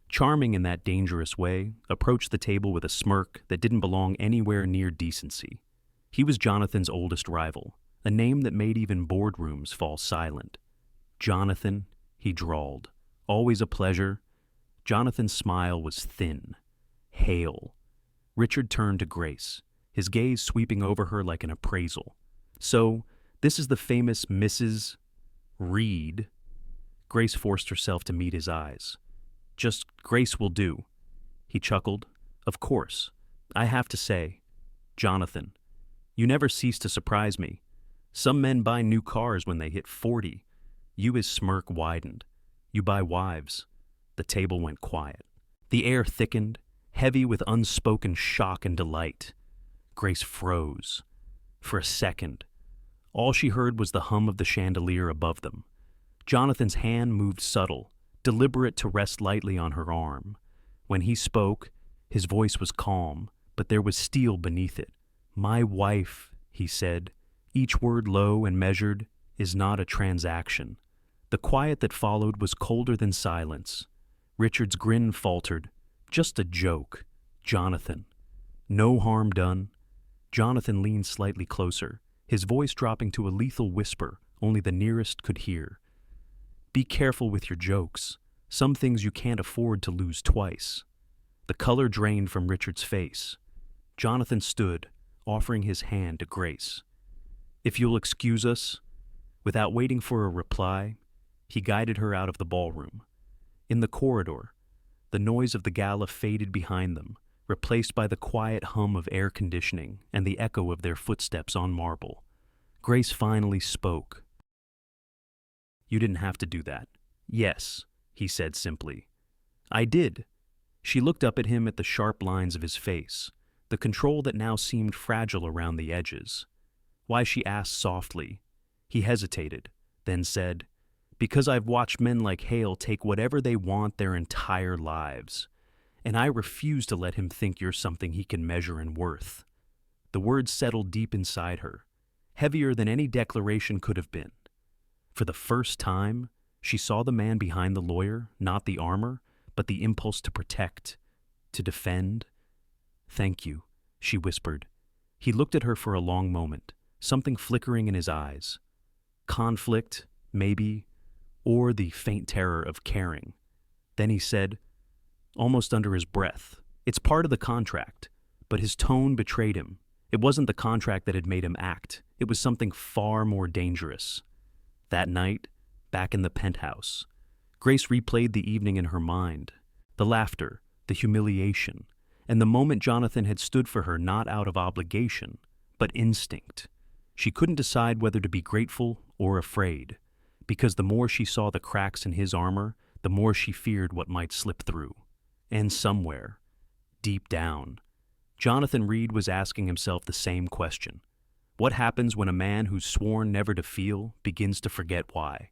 Speaker 1: Charming in that dangerous way, approached the table with a smirk that didn't belong anywhere near decency. He was Jonathan's oldest rival, a name that made even boardrooms fall silent. "Jonathan," he drawled. "Always a pleasure." Jonathan's smile was thin. "Hale." Richard turned to Grace, his gaze sweeping over her like an appraisal. "So, this is the famous Mrs. Reed." Grace forced herself to meet his eyes. "Just Grace will do." He chuckled. "Of course. I have to say, Jonathan, you never cease to surprise me. Some men buy new cars when they hit 40. His smirk widened. You buy wives." The table went quiet. The air thickened, heavy with unspoken shock and delight. Grace froze. For a second, all she heard was the hum of the chandelier above them. Jonathan's hand moved subtle, deliberate to rest lightly on her arm. When he spoke, his voice was calm, but there was steel beneath it. "My wife," he said, each word low and measured, "is not a transaction." The quiet that followed was colder than silence. Richard's grin faltered. "Just a joke, Jonathan. No harm done." Jonathan leaned slightly closer, his voice dropping to a lethal whisper only the nearest could hear. "Be careful with your jokes. Some things you can't afford to lose twice." The color drained from Richard's face. Jonathan stood, offering his hand to Grace. "If you'll excuse us." Without waiting for a reply, he guided her out of the ballroom. In the corridor, the noise of the gala faded behind them, replaced by the quiet hum of air conditioning and the echo of their footsteps on marble. Grace finally spoke. "You didn't have to do that." "Yes," he said simply. "I did." She looked up at him at the sharp lines of his face, the control that now seemed fragile around the edges. "Why?" she asked softly. He hesitated, then said, "Because I've watched men like Hale take whatever they want their entire lives, and I refuse to let him think you're something he can measure in worth." The words settled deep inside her, heavier than any declaration could have been. For the first time, she saw the man behind the lawyer, not the armor, but the impulse to protect, to defend. "Thank you," she whispered. He looked at her for a long moment, something flickering in his eyes. Conflict, maybe, or the faint terror of caring. Then he said, almost under his breath, "It's part of the contract." But his tone betrayed him. It wasn't the contract that had made him act. It was something far more dangerous. That night, back in the penthouse, Grace replayed the evening in her mind. The laughter, the humiliation, and the moment Jonathan had stood for her not out of obligation, but instinct. She couldn't decide whether to be grateful or afraid, because the more she saw the cracks in his armor, the more she feared what might slip through. And somewhere, deep down, Jonathan Reed was asking himself the same question. What happens when a man who's sworn never to feel begins to forget why?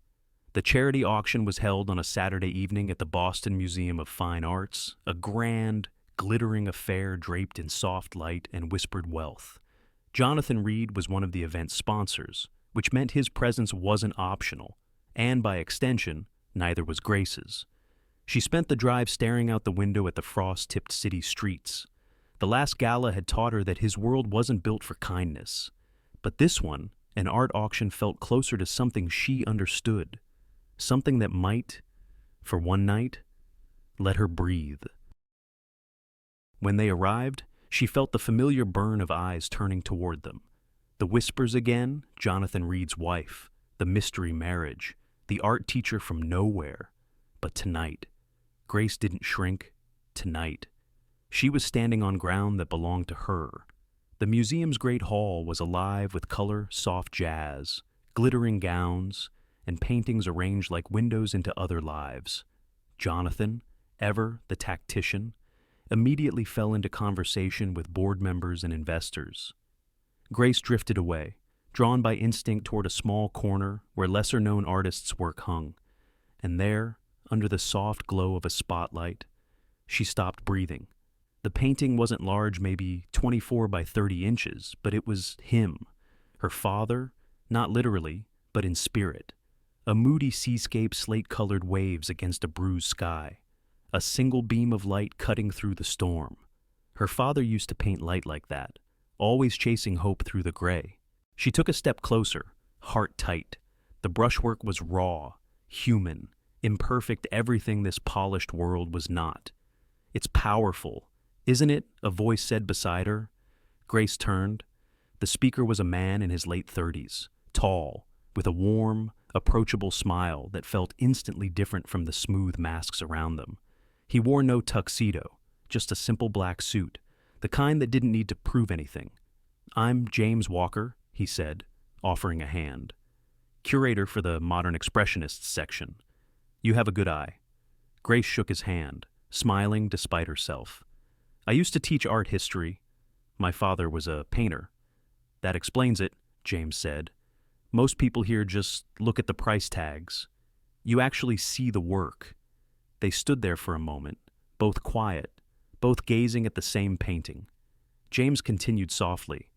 Speaker 1: The charity auction was held on a Saturday evening at the Boston Museum of Fine Arts, a grand, glittering affair draped in soft light and whispered wealth. Jonathan Reed was one of the event's sponsors, which meant his presence wasn't optional, and by extension, neither was Grace's. She spent the drive staring out the window at the frost-tipped city streets. The last gala had taught her that his world wasn't built for kindness. But this one, an art auction, felt closer to something she understood. Something that might, for one night, let her breathe. When they arrived, she felt the familiar burn of eyes turning toward them. The whispers again, Jonathan Reed's wife, the mystery marriage, the art teacher from nowhere. But tonight, Grace didn't shrink. Tonight, she was standing on ground that belonged to her. The museum's great hall was alive with color, soft jazz, glittering gowns, and paintings arranged like windows into other lives. Jonathan, ever the tactician, immediately fell into conversation with board members and investors. Grace drifted away, drawn by instinct toward a small corner where lesser-known artists' work hung. And there, under the soft glow of a spotlight, she stopped breathing. The painting wasn't large, maybe 24 by 30 inches, but it was him, her father, not literally, but in spirit. A moody seascape, slate-colored waves against a bruised sky. A single beam of light cutting through the storm. Her father used to paint light like that, always chasing hope through the gray. She took a step closer, heart tight. The brushwork was raw, human, imperfect, everything this polished world was not. "It's powerful, isn't it?" a voice said beside her. Grace turned. The speaker was a man in his late 30s, tall, with a warm, approachable smile that felt instantly different from the smooth masks around them. He wore no tuxedo, just a simple black suit, the kind that didn't need to prove anything. "I'm James Walker," he said, offering a hand. "Curator for the Modern Expressionists section. You have a good eye." Grace shook his hand, smiling despite herself. I used to teach art history. My father was a painter. That explains it, James said. Most people here just look at the price tags. You actually see the work. They stood there for a moment, both quiet, both gazing at the same painting. James continued softly.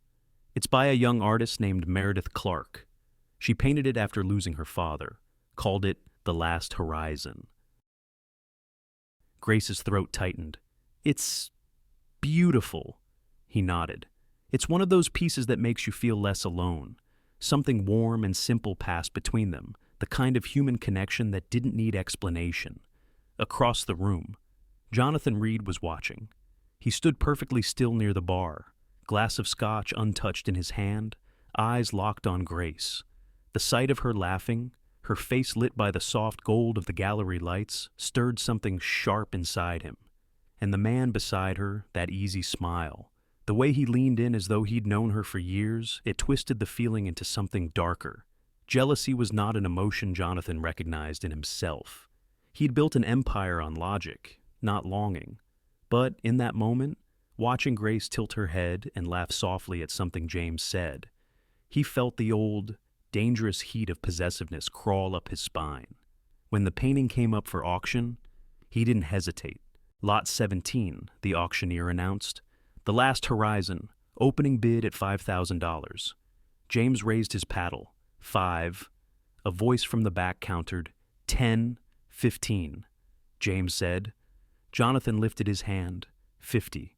Speaker 1: It's by a young artist named Meredith Clark. She painted it after losing her father, called it The Last Horizon. Grace's throat tightened. It's beautiful, he nodded. It's one of those pieces that makes you feel less alone. Something warm and simple passed between them, the kind of human connection that didn't need explanation. Across the room, Jonathan Reed was watching. He stood perfectly still near the bar, glass of scotch untouched in his hand, eyes locked on Grace. The sight of her laughing, her face lit by the soft gold of the gallery lights, stirred something sharp inside him. And the man beside her, that easy smile, the way he leaned in as though he'd known her for years, it twisted the feeling into something darker. Jealousy was not an emotion Jonathan recognized in himself. He'd built an empire on logic, not longing. But in that moment, watching Grace tilt her head and laugh softly at something James said, he felt the old, dangerous heat of possessiveness crawl up his spine. When the painting came up for auction, he didn't hesitate. Lot 17, the auctioneer announced. The Last Horizon, opening bid at $5,000. James raised his paddle. 5. A voice from the back countered. 10, 15. James said. Jonathan lifted his hand. 50.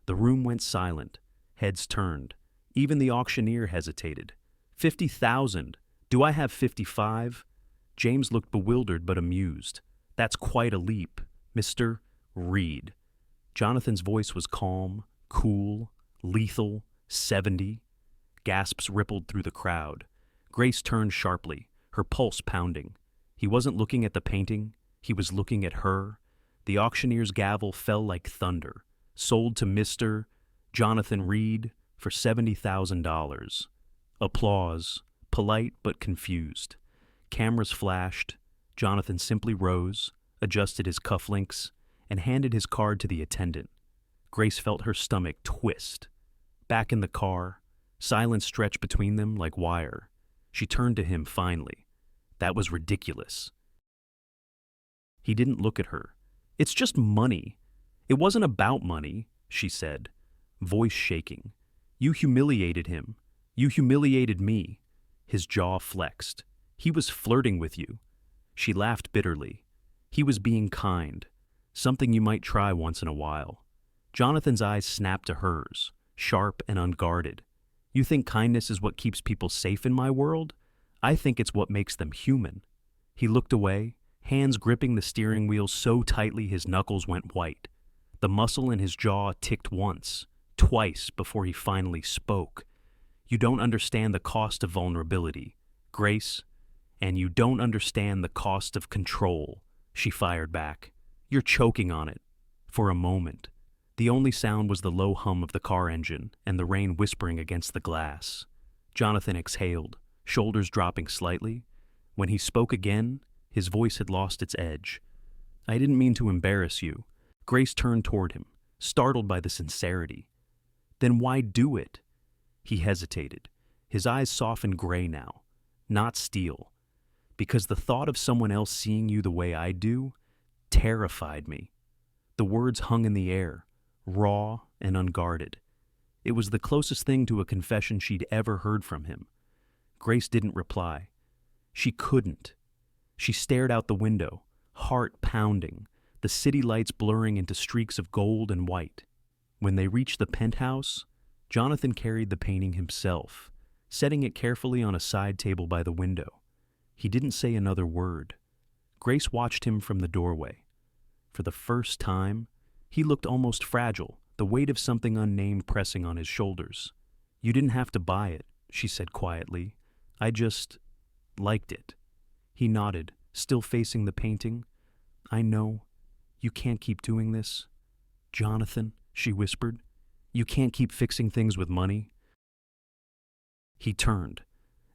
Speaker 1: The room went silent. Heads turned. Even the auctioneer hesitated. 50,000. Do I have 55? James looked bewildered but amused. That's quite a leap, Mr. Reed. Jonathan's voice was calm, cool, lethal. 70. Gasps rippled through the crowd. Grace turned sharply, her pulse pounding. He wasn't looking at the painting, he was looking at her. The auctioneer's gavel fell like thunder. Sold to Mr. Jonathan Reed for $70,000. Applause, polite but confused. Cameras flashed. Jonathan simply rose, adjusted his cufflinks, and handed his card to the attendant. Grace felt her stomach twist. Back in the car, silence stretched between them like wire. She turned to him finally. That was ridiculous. He didn't look at her. It's just money. It wasn't about money, she said, voice shaking. You humiliated him. You humiliated me. His jaw flexed. He was flirting with you. She laughed bitterly. He was being kind. Something you might try once in a while. Jonathan's eyes snapped to hers, sharp and unguarded. You think kindness is what keeps people safe in my world? I think it's what makes them human. He looked away, hands gripping the steering wheel so tightly his knuckles went white. The muscle in his jaw ticked once, twice before he finally spoke. You don't understand the cost of vulnerability, Grace, and you don't understand the cost of control, she fired back. You're choking on it. For a moment. The only sound was the low hum of the car engine and the rain whispering against the glass. Jonathan exhaled, shoulders dropping slightly. When he spoke again, his voice had lost its edge. I didn't mean to embarrass you. Grace turned toward him, startled by the sincerity. Then why do it? He hesitated. His eyes softened gray now, not steel. Because the thought of someone else seeing you the way I do terrified me. The words hung in the air, raw and unguarded. It was the closest thing to a confession she'd ever heard from him. Grace didn't reply. She couldn't. She stared out the window, heart pounding, the city lights blurring into streaks of gold and white. When they reached the penthouse, Jonathan carried the painting himself, setting it carefully on a side table by the window. He didn't say another word. Grace watched him from the doorway. For the first time, he looked almost fragile, the weight of something unnamed pressing on his shoulders. You didn't have to buy it, she said quietly. I just liked it. He nodded, still facing the painting. I know. You can't keep doing this. Jonathan, she whispered. You can't keep fixing things with money. He turned,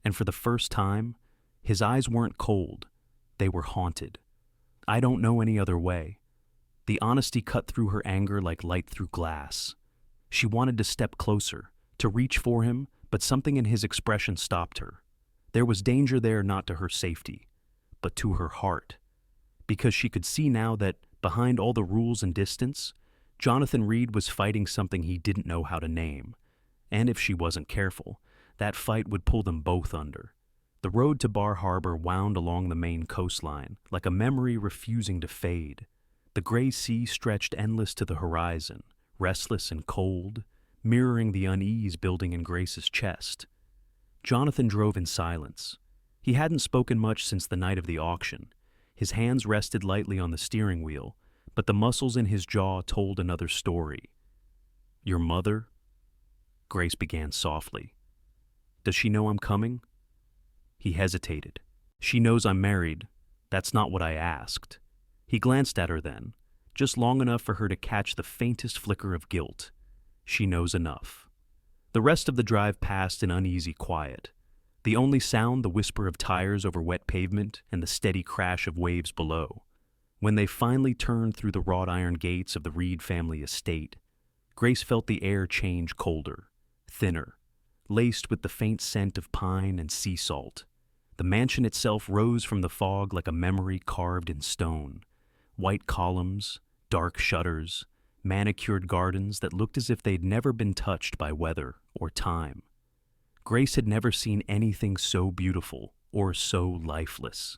Speaker 1: and for the first time, his eyes weren't cold. They were haunted. I don't know any other way. The honesty cut through her anger like light through glass. She wanted to step closer, to reach for him, but something in his expression stopped her. There was danger there, not to her safety, but to her heart. Because she could see now that, behind all the rules and distance, Jonathan Reed was fighting something he didn't know how to name. And if she wasn't careful, that fight would pull them both under. The road to Bar Harbor wound along the main coastline, like a memory refusing to fade. The gray sea stretched endless to the horizon, restless and cold, mirroring the unease building in Grace's chest. Jonathan drove in silence. He hadn't spoken much since the night of the auction. His hands rested lightly on the steering wheel, but the muscles in his jaw told another story. "Your mother?" Grace began softly. "Does she know I'm coming?" He hesitated. "She knows I'm married. That's not what I asked." He glanced at her then, just long enough for her to catch the faintest flicker of guilt. She knows enough. The rest of the drive passed in uneasy quiet. The only sound, the whisper of tires over wet pavement and the steady crash of waves below. When they finally turned through the wrought iron gates of the Reed family estate, Grace felt the air change colder, thinner, laced with the faint scent of pine and sea salt. The mansion itself rose from the fog like a memory carved in stone. White columns, dark shutters, manicured gardens that looked as if they'd never been touched by weather or time. Grace had never seen anything so beautiful or so lifeless.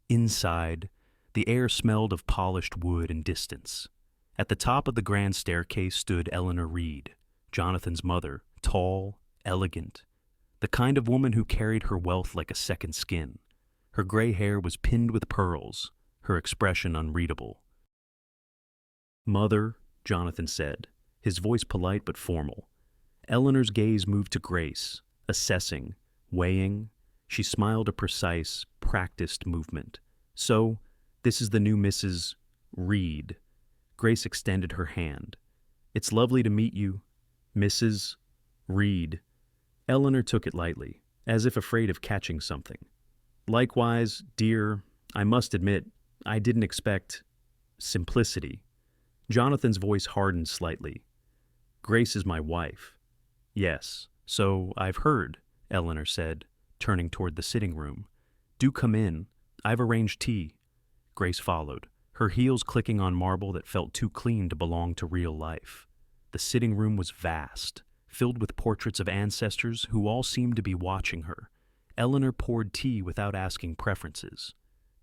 Speaker 1: Inside, the air smelled of polished wood and distance. At the top of the grand staircase stood Eleanor Reed, Jonathan's mother, tall, elegant, the kind of woman who carried her wealth like a second skin. Her gray hair was pinned with pearls, her expression unreadable. "Mother," Jonathan said, his voice polite but formal. Eleanor's gaze moved to Grace, assessing, weighing. She smiled a precise, practiced movement. "So, this is the new Mrs. Reed." Grace extended her hand. "It's lovely to meet you, Mrs. Reed." Eleanor took it lightly, as if afraid of catching something. "Likewise, dear, I must admit, I didn't expect simplicity." Jonathan's voice hardened slightly. "Grace is my wife." "Yes, so I've heard," Eleanor said, turning toward the sitting room. "Do come in. I've arranged tea." Grace followed, her heels clicking on marble that felt too clean to belong to real life. The sitting room was vast, filled with portraits of ancestors who all seemed to be watching her. Eleanor poured tea without asking preferences.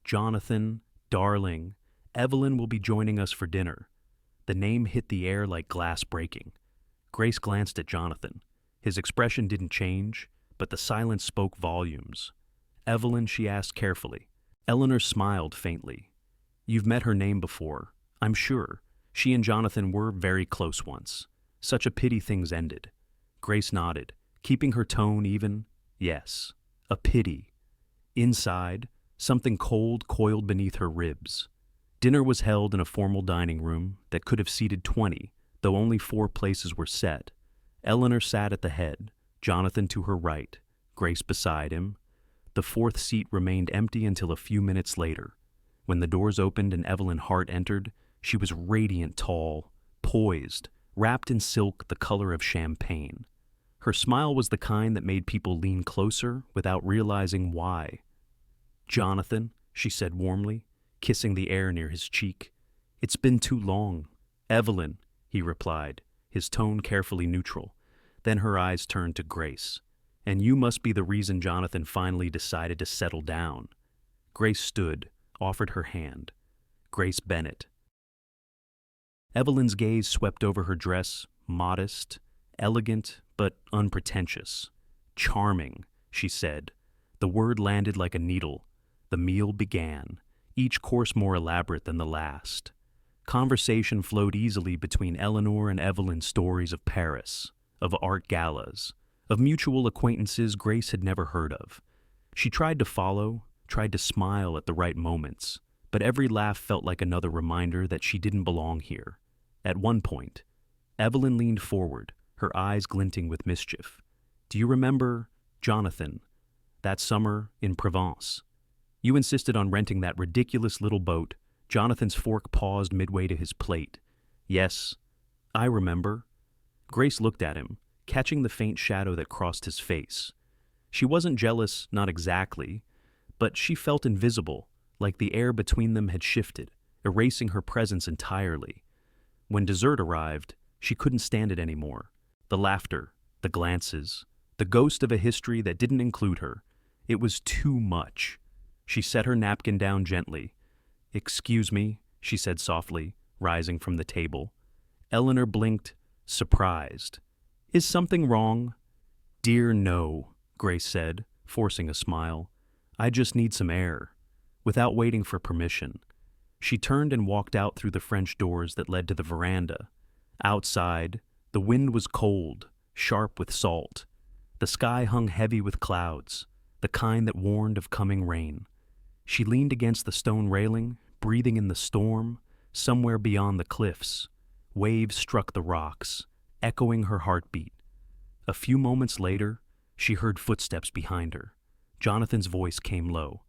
Speaker 1: "Jonathan, darling, Evelyn will be joining us for dinner." The name hit the air like glass breaking. Grace glanced at Jonathan. His expression didn't change, but the silence spoke volumes. "Evelyn?" she asked carefully. Eleanor smiled faintly. "You've met her name before, I'm sure. She and Jonathan were very close once. Such a pity things ended." Grace nodded, keeping her tone even. "Yes, a pity." Inside, something cold coiled beneath her ribs. Dinner was held in a formal dining room that could have seated 20, though only 4 places were set. Eleanor sat at the head, Jonathan to her right, Grace beside him. The 4th seat remained empty until a few minutes later. When the doors opened and Evelyn Hart entered, she was radiant tall, poised, wrapped in silk the color of champagne. Her smile was the kind that made people lean closer without realizing why. "Jonathan," she said warmly, kissing the air near his cheek. "It's been too long." "Evelyn," he replied, his tone carefully neutral. Then her eyes turned to Grace. "And you must be the reason Jonathan finally decided to settle down." Grace stood, offered her hand. "Grace Bennett." Evelyn's gaze swept over her dress, modest, elegant, but unpretentious. "Charming," she said. The word landed like a needle. The meal began, each course more elaborate than the last. Conversation flowed easily between Eleanor and Evelyn's stories of Paris, of art galas, of mutual acquaintances Grace had never heard of. She tried to follow, tried to smile at the right moments, but every laugh felt like another reminder that she didn't belong here. At one point, Evelyn leaned forward, her eyes glinting with mischief. "Do you remember, Jonathan, that summer in Provence? You insisted on renting that ridiculous little boat, Jonathan's fork paused midway to his plate. Yes, I remember. Grace looked at him, catching the faint shadow that crossed his face. She wasn't jealous, not exactly, but she felt invisible, like the air between them had shifted, erasing her presence entirely. When dessert arrived, she couldn't stand it anymore. The laughter, the glances, the ghost of a history that didn't include her. It was too much. She set her napkin down gently. "Excuse me," she said softly, rising from the table. Eleanor blinked, surprised. "Is something wrong?" "Dear, no," Grace said, forcing a smile. "I just need some air." Without waiting for permission, she turned and walked out through the French doors that led to the veranda. Outside, the wind was cold, sharp with salt. The sky hung heavy with clouds, the kind that warned of coming rain. She leaned against the stone railing, breathing in the storm. Somewhere beyond the cliffs, waves struck the rocks, echoing her heartbeat. A few moments later, she heard footsteps behind her. Jonathan's voice came low.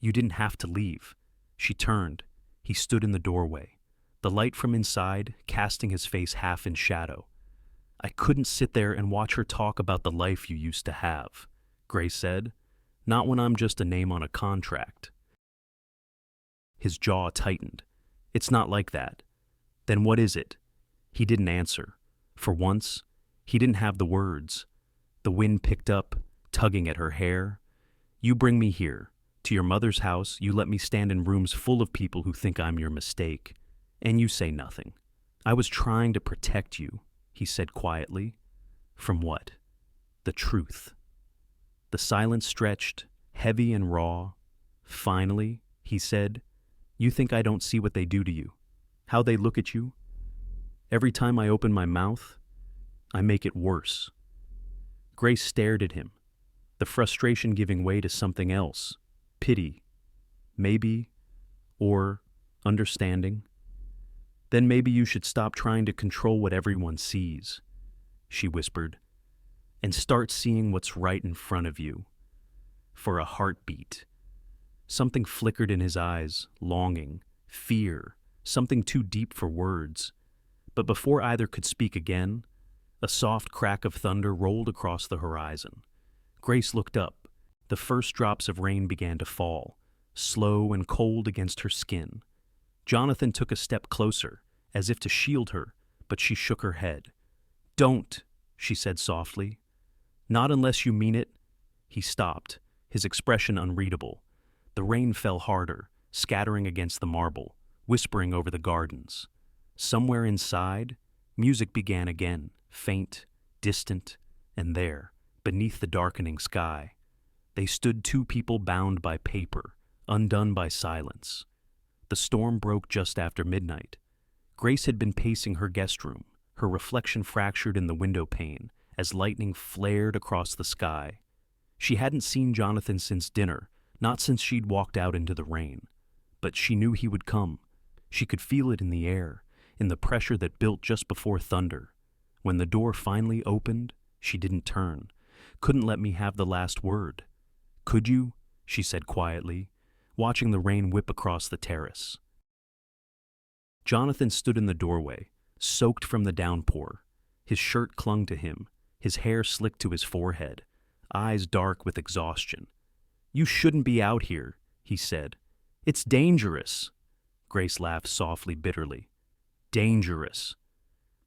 Speaker 1: "You didn't have to leave." She turned. He stood in the doorway, the light from inside casting his face half in shadow. "I couldn't sit there and watch her talk about the life you used to have," Grace said. "Not when I'm just a name on a contract." His jaw tightened. "It's not like that." "Then what is it?" He didn't answer. For once, he didn't have the words. The wind picked up, tugging at her hair. "You bring me here, to your mother's house. You let me stand in rooms full of people who think I'm your mistake. And you say nothing." "I was trying to protect you," he said quietly. "From what?" "The truth." The silence stretched, heavy and raw. "Finally," he said, "you think I don't see what they do to you? How they look at you? Every time I open my mouth, I make it worse." Grace stared at him, the frustration giving way to something else. Pity. Maybe. Or understanding. "Then maybe you should stop trying to control what everyone sees," she whispered, "and start seeing what's right in front of you." For a heartbeat. Something flickered in his eyes, longing, fear, something too deep for words. But before either could speak again, a soft crack of thunder rolled across the horizon. Grace looked up. The first drops of rain began to fall, slow and cold against her skin. Jonathan took a step closer, as if to shield her, but she shook her head. "Don't," she said softly. "Not unless you mean it." He stopped, his expression unreadable. The rain fell harder, scattering against the marble, whispering over the gardens. Somewhere inside, music began again, faint, distant, and there, beneath the darkening sky, they stood two people bound by paper, undone by silence. The storm broke just after midnight. Grace had been pacing her guest room, her reflection fractured in the window pane as lightning flared across the sky. She hadn't seen Jonathan since dinner, not since she'd walked out into the rain. But she knew he would come. She could feel it in the air, in the pressure that built just before thunder. When the door finally opened, she didn't turn, couldn't let me have the last word. "Could you?" she said quietly, watching the rain whip across the terrace. Jonathan stood in the doorway, soaked from the downpour. His shirt clung to him, his hair slicked to his forehead, eyes dark with exhaustion. "You shouldn't be out here," he said. "It's dangerous." Grace laughed softly, bitterly. "Dangerous.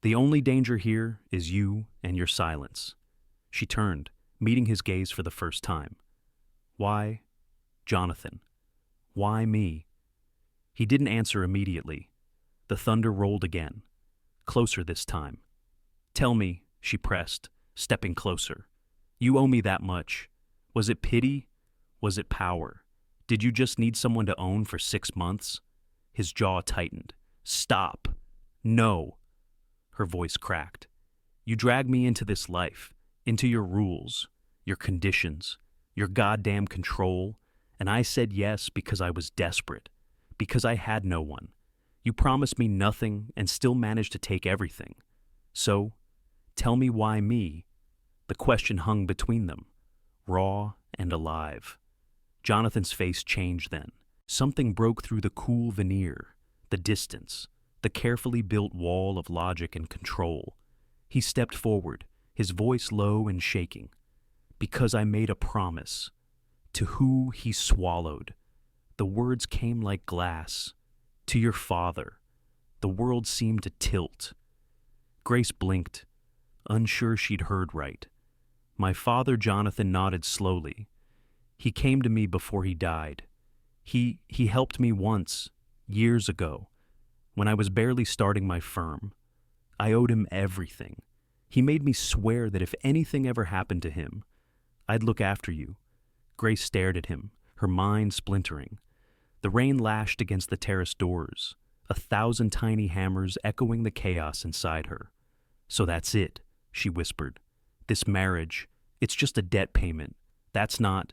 Speaker 1: The only danger here is you and your silence." She turned, meeting his gaze for the first time. "Why, Jonathan? Why me?" He didn't answer immediately. The thunder rolled again, closer this time. "Tell me," she pressed, stepping closer. "You owe me that much. Was it pity? Was it power? Did you just need someone to own for 6 months?" His jaw tightened. "Stop. No." Her voice cracked. "You dragged me into this life, into your rules, your conditions, your goddamn control, and I said yes because I was desperate, because I had no one. You promised me nothing and still managed to take everything. So, tell me why me?" The question hung between them, raw and alive. Jonathan's face changed then. Something broke through the cool veneer. the distance, the carefully built wall of logic and control. He stepped forward, his voice low and shaking. Because I made a promise. To who he swallowed. The words came like glass. To your father. The world seemed to tilt. Grace blinked, unsure she'd heard right. My father, Jonathan, nodded slowly. He came to me before he died. He helped me once, years ago, when I was barely starting my firm. I owed him everything. He made me swear that if anything ever happened to him, I'd look after you. Grace stared at him, her mind splintering. The rain lashed against the terrace doors, 1,000 tiny hammers echoing the chaos inside her. So that's it, she whispered. This marriage, it's just a debt payment. That's not...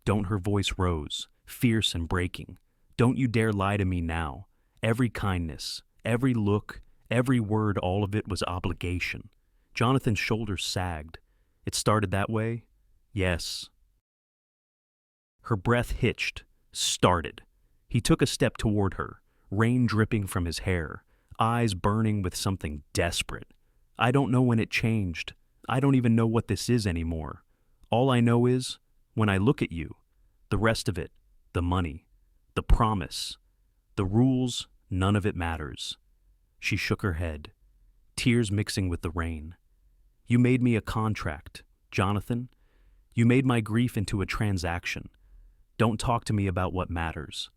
Speaker 1: Don't, her voice rose, fierce and breaking. Don't you dare lie to me now. Every kindness, every look, every word, all of it was obligation. Jonathan's shoulders sagged. It started that way? Yes. Her breath hitched, started. He took a step toward her, rain dripping from his hair, eyes burning with something desperate. I don't know when it changed. I don't even know what this is anymore. All I know is, when I look at you, the rest of it, the money, the promise, the rules, none of it matters. She shook her head, tears mixing with the rain. You made me a contract, Jonathan. You made my grief into a transaction. Don't talk to me about what matters.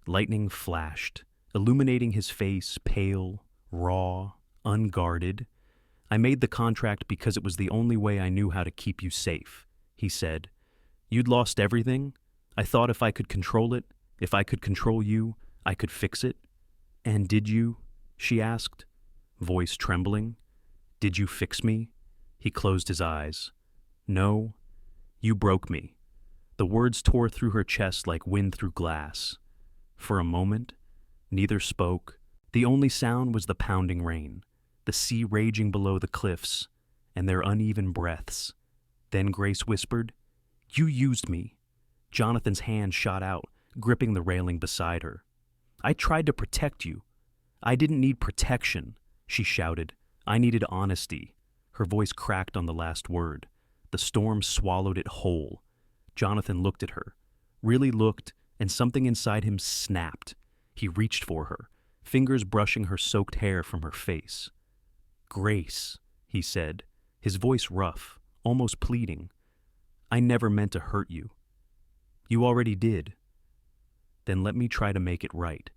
Speaker 1: Lightning flashed, illuminating his face, pale, raw, unguarded. I made the contract because it was the only way I knew how to keep you safe, he said. You'd lost everything? I thought if I could control it, if I could control you, I could fix it. And did you? She asked, voice trembling. Did you fix me? He closed his eyes. No, you broke me. The words tore through her chest like wind through glass. For a moment, neither spoke. The only sound was the pounding rain, the sea raging below the cliffs, and their uneven breaths. Then Grace whispered, You used me. Jonathan's hand shot out, gripping the railing beside her. I tried to protect you. I didn't need protection, she shouted. I needed honesty. Her voice cracked on the last word. The storm swallowed it whole. Jonathan looked at her, really looked, and something inside him snapped. He reached for her, fingers brushing her soaked hair from her face. Grace, he said, his voice rough, almost pleading. I never meant to hurt you. You already did. Then let me try to make it right.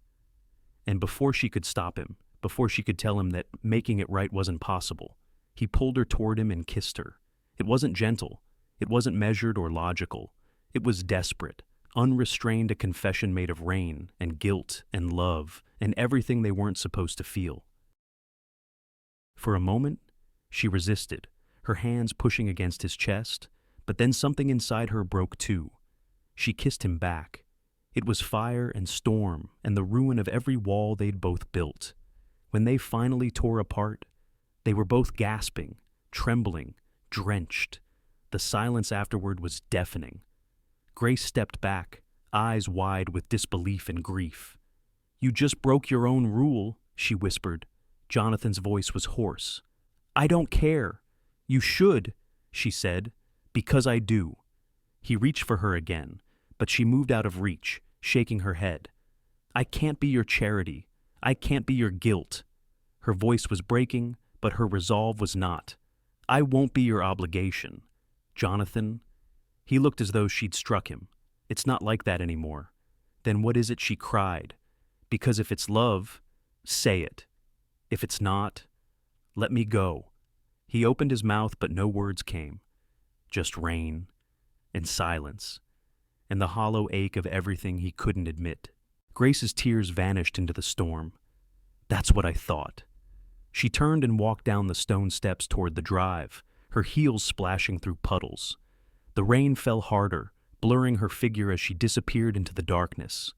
Speaker 1: And before she could stop him, before she could tell him that making it right wasn't possible, he pulled her toward him and kissed her. It wasn't gentle. It wasn't measured or logical. It was desperate, unrestrained, a confession made of rain and guilt and love and everything they weren't supposed to feel. For a moment, she resisted, her hands pushing against his chest, but then something inside her broke too. She kissed him back. It was fire and storm and the ruin of every wall they'd both built. When they finally tore apart, they were both gasping, trembling, drenched. The silence afterward was deafening. Grace stepped back, eyes wide with disbelief and grief. You just broke your own rule, she whispered. Jonathan's voice was hoarse. I don't care. You should, she said, because I do. He reached for her again, but she moved out of reach, shaking her head. I can't be your charity. I can't be your guilt. Her voice was breaking, but her resolve was not. I won't be your obligation. Jonathan, he looked as though she'd struck him. It's not like that anymore. Then what is it, she cried? Because if it's love, say it. If it's not, let me go. He opened his mouth, but no words came. Just rain and silence and the hollow ache of everything he couldn't admit. Grace's tears vanished into the storm. That's what I thought. She turned and walked down the stone steps toward the drive, her heels splashing through puddles. The rain fell harder, blurring her figure as she disappeared into the darkness.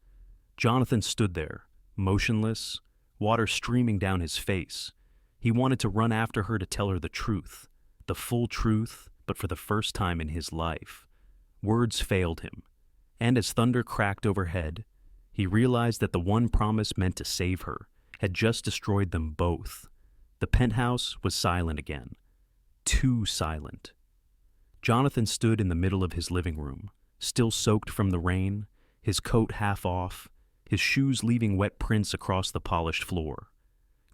Speaker 1: Jonathan stood there, motionless, water streaming down his face. He wanted to run after her to tell her the truth, the full truth, but for the first time in his life. Words failed him, and as thunder cracked overhead, He realized that the one promise meant to save her had just destroyed them both. The penthouse was silent again. Too silent. Jonathan stood in the middle of his living room, still soaked from the rain, his coat half off, his shoes leaving wet prints across the polished floor.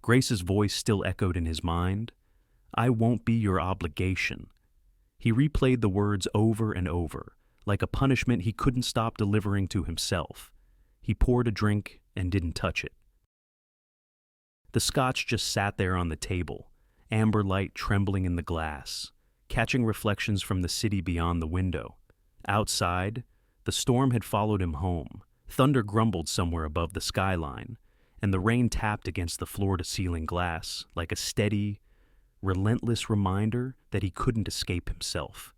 Speaker 1: Grace's voice still echoed in his mind. "I won't be your obligation." He replayed the words over and over, like a punishment he couldn't stop delivering to himself. He poured a drink and didn't touch it. The scotch just sat there on the table, amber light trembling in the glass, catching reflections from the city beyond the window. Outside, the storm had followed him home. Thunder grumbled somewhere above the skyline, and the rain tapped against the floor-to-ceiling glass like a steady, relentless reminder that he couldn't escape himself.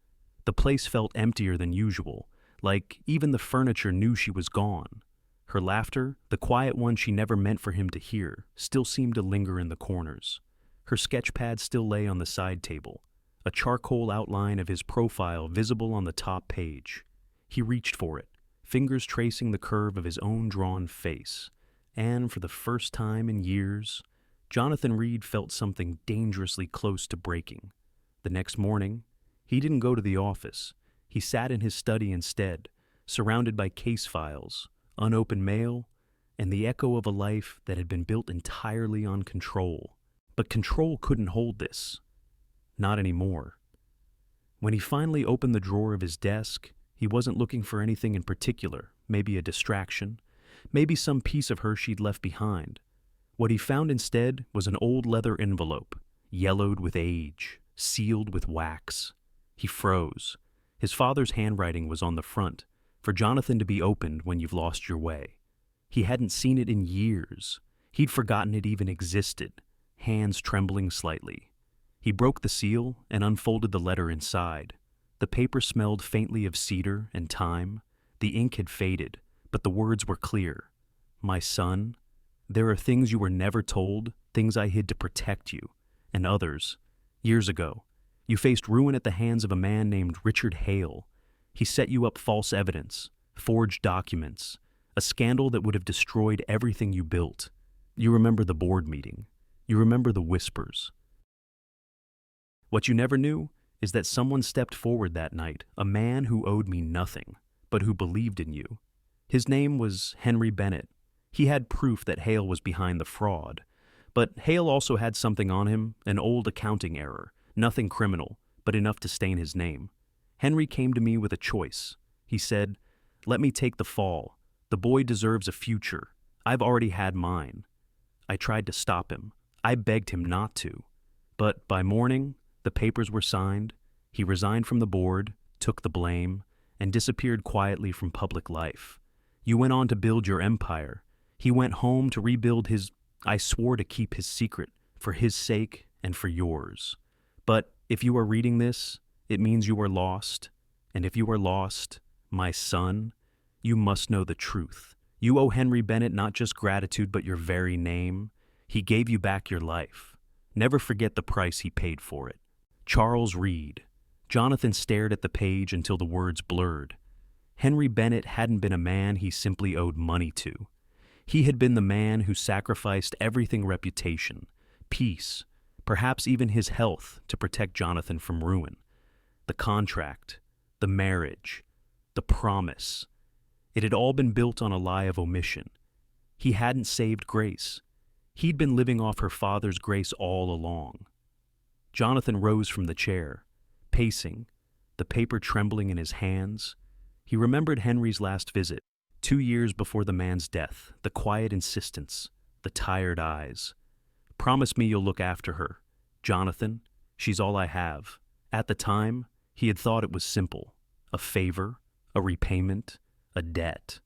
Speaker 1: The place felt emptier than usual, like even the furniture knew she was gone. Her laughter, the quiet one she never meant for him to hear, still seemed to linger in the corners. Her sketchpad still lay on the side table, a charcoal outline of his profile visible on the top page. He reached for it, fingers tracing the curve of his own drawn face, and for the first time in years, Jonathan Reed felt something dangerously close to breaking. The next morning, he didn't go to the office. He sat in his study instead, surrounded by case files, unopened mail, and the echo of a life that had been built entirely on control. But control couldn't hold this. Not anymore. When he finally opened the drawer of his desk, he wasn't looking for anything in particular, maybe a distraction, maybe some piece of her she'd left behind. What he found instead was an old leather envelope, yellowed with age, sealed with wax. He froze. His father's handwriting was on the front, for Jonathan to be opened when you've lost your way. He hadn't seen it in years. He'd forgotten it even existed, hands trembling slightly. He broke the seal and unfolded the letter inside. The paper smelled faintly of cedar and thyme. The ink had faded, but the words were clear. "My son, there are things you were never told, things I hid to protect you, and others. Years ago, you faced ruin at the hands of a man named Richard Hale. He set you up false evidence, forged documents, a scandal that would have destroyed everything you built. You remember the board meeting. You remember the whispers. What you never knew is that someone stepped forward that night, a man who owed me nothing, but who believed in you. His name was Henry Bennett. He had proof that Hale was behind the fraud, but Hale also had something on him, an old accounting error, nothing criminal, but enough to stain his name. Henry came to me with a choice. He said, 'Let me take the fall. The boy deserves a future. I've already had mine.' I tried to stop him. I begged him not to. But by morning, the papers were signed. He resigned from the board, took the blame, and disappeared quietly from public life. You went on to build your empire. He went home to rebuild his... I swore to keep his secret, for his sake and for yours. But if you are reading this, it means you are lost. And if you are lost, my son, you must know the truth. You owe Henry Bennett not just gratitude, but your very name. He gave you back your life. Never forget the price he paid for it. Charles Reed." Jonathan stared at the page until the words blurred. Henry Bennett hadn't been a man he simply owed money to. He had been the man who sacrificed everything: reputation, peace, perhaps even his health, to protect Jonathan from ruin. The contract, the marriage, the promise. It had all been built on a lie of omission. He hadn't saved Grace. He'd been living off her father's grace all along. Jonathan rose from the chair, pacing, the paper trembling in his hands. He remembered Henry's last visit, 2 years before the man's death, the quiet insistence, the tired eyes. "Promise me you'll look after her. Jonathan, she's all I have." At the time, he had thought it was simple, a favor, a repayment, a debt.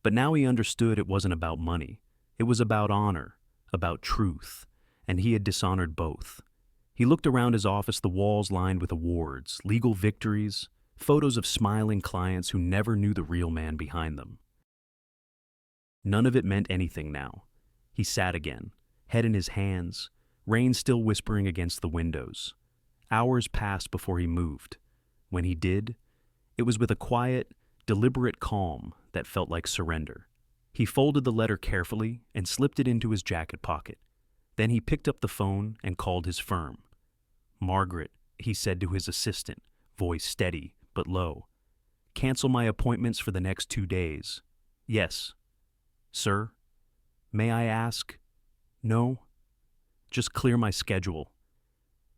Speaker 1: But now he understood it wasn't about money. It was about honor, about truth, and he had dishonored both. He looked around his office, the walls lined with awards, legal victories, photos of smiling clients who never knew the real man behind them. None of it meant anything now. He sat again, head in his hands, rain still whispering against the windows. Hours passed before he moved. When he did, it was with a quiet, deliberate calm that felt like surrender. He folded the letter carefully and slipped it into his jacket pocket. Then he picked up the phone and called his firm. "Margaret," he said to his assistant, voice steady but low. "Cancel my appointments for the next 2 days." "Yes." "Sir?" "May I ask?" "No." "Just clear my schedule."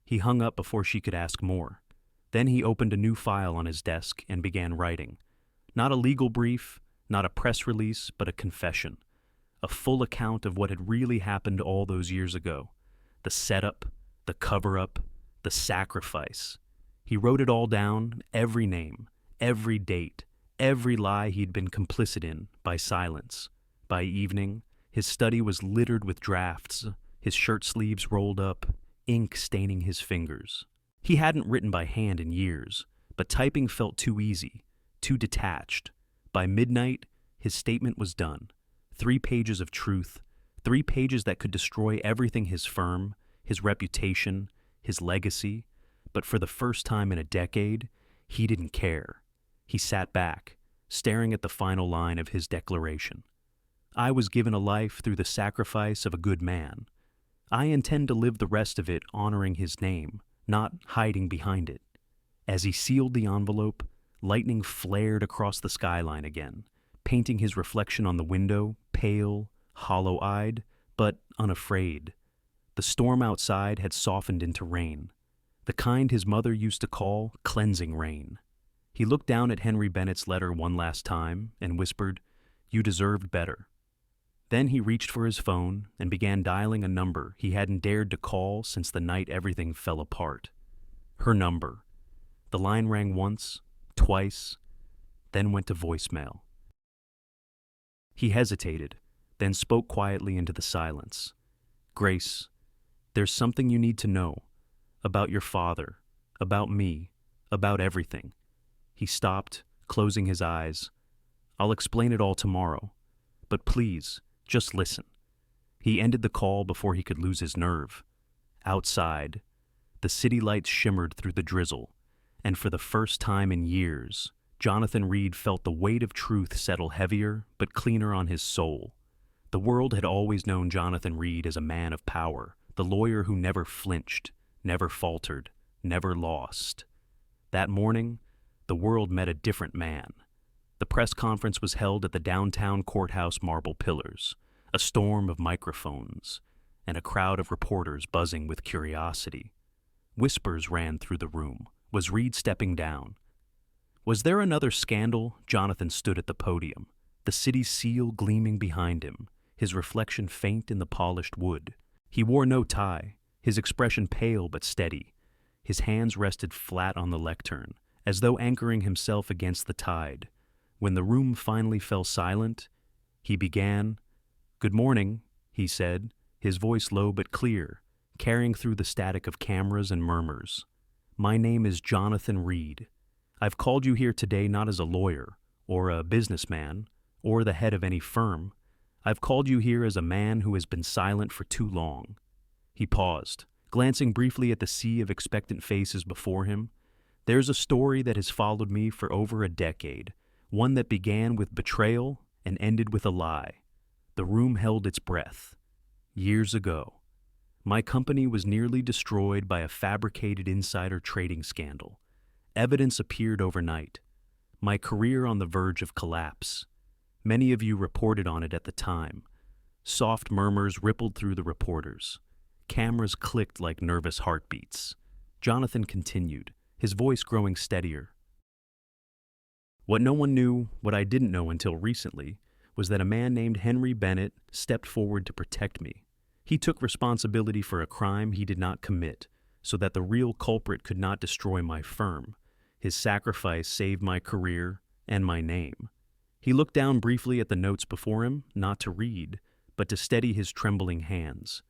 Speaker 1: He hung up before she could ask more. Then he opened a new file on his desk and began writing. Not a legal brief, not a press release, but a confession. A full account of what had really happened all those years ago. The setup, the cover-up, the sacrifice. He wrote it all down, every name, every date, every lie he'd been complicit in by silence. By evening, his study was littered with drafts, his shirt sleeves rolled up, ink staining his fingers. He hadn't written by hand in years, but typing felt too easy, too detached. By midnight, his statement was done. 3 pages of truth, 3 pages that could destroy everything: his firm, his reputation, his legacy. But for the first time in a decade, he didn't care. He sat back, staring at the final line of his declaration. "I was given a life through the sacrifice of a good man. I intend to live the rest of it honoring his name, not hiding behind it." As he sealed the envelope, lightning flared across the skyline again, painting his reflection on the window, pale, hollow-eyed, but unafraid. The storm outside had softened into rain, the kind his mother used to call cleansing rain. He looked down at Henry Bennett's letter one last time and whispered, "You deserved better." Then he reached for his phone and began dialing a number he hadn't dared to call since the night everything fell apart. Her number. The line rang once, twice, then went to voicemail. He hesitated, then spoke quietly into the silence. "Grace, there's something you need to know. About your father, about me, about everything." He stopped, closing his eyes. "I'll explain it all tomorrow. But please, just listen." He ended the call before he could lose his nerve. Outside, the city lights shimmered through the drizzle, and for the first time in years, Jonathan Reed felt the weight of truth settle heavier but cleaner on his soul. The world had always known Jonathan Reed as a man of power, the lawyer who never flinched, never faltered, never lost. That morning, the world met a different man. The press conference was held at the downtown courthouse marble pillars, a storm of microphones, and a crowd of reporters buzzing with curiosity. Whispers ran through the room. Was Reed stepping down? Was there another scandal? Jonathan stood at the podium, the city's seal gleaming behind him, his reflection faint in the polished wood. He wore no tie, his expression pale but steady. His hands rested flat on the lectern, as though anchoring himself against the tide. When the room finally fell silent, he began. "Good morning," he said, his voice low but clear, carrying through the static of cameras and murmurs. "My name is Jonathan Reed. I've called you here today not as a lawyer, or a businessman, or the head of any firm. I've called you here as a man who has been silent for too long." He paused, glancing briefly at the sea of expectant faces before him. "There's a story that has followed me for over a decade, one that began with betrayal and ended with a lie." The room held its breath. "Years ago, my company was nearly destroyed by a fabricated insider trading scandal. Evidence appeared overnight. My career on the verge of collapse. Many of you reported on it at the time. Soft murmurs rippled through the reporters. Cameras clicked like nervous heartbeats." Jonathan continued, his voice growing steadier. "What no one knew, what I didn't know until recently, was that a man named Henry Bennett stepped forward to protect me. He took responsibility for a crime he did not commit, so that the real culprit could not destroy my firm. His sacrifice saved my career and my name." He looked down briefly at the notes before him, not to read, but to steady his trembling hands.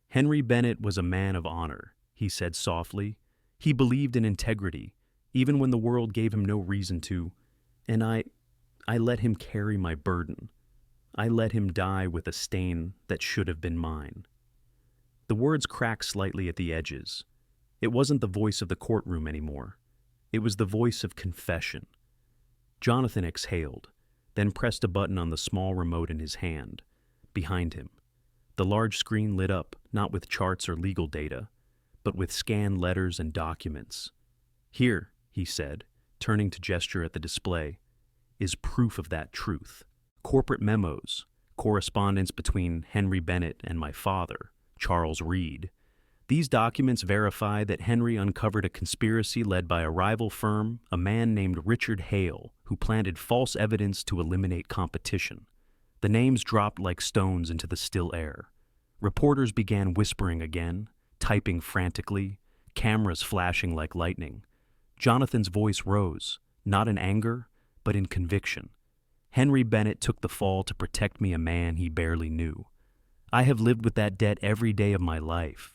Speaker 1: "Henry Bennett was a man of honor," he said softly. "He believed in integrity, even when the world gave him no reason to. And I let him carry my burden. I let him die with a stain that should have been mine." The words cracked slightly at the edges. It wasn't the voice of the courtroom anymore. It was the voice of confession. Jonathan exhaled. then pressed a button on the small remote in his hand, behind him. The large screen lit up, not with charts or legal data, but with scanned letters and documents. "Here," he said, turning to gesture at the display, "is proof of that truth. Corporate memos, correspondence between Henry Bennett and my father, Charles Reed. These documents verify that Henry uncovered a conspiracy led by a rival firm, a man named Richard Hale, who planted false evidence to eliminate competition." The names dropped like stones into the still air. Reporters began whispering again, typing frantically, cameras flashing like lightning. Jonathan's voice rose, not in anger, but in conviction. "Henry Bennett took the fall to protect me, a man he barely knew. I have lived with that debt every day of my life.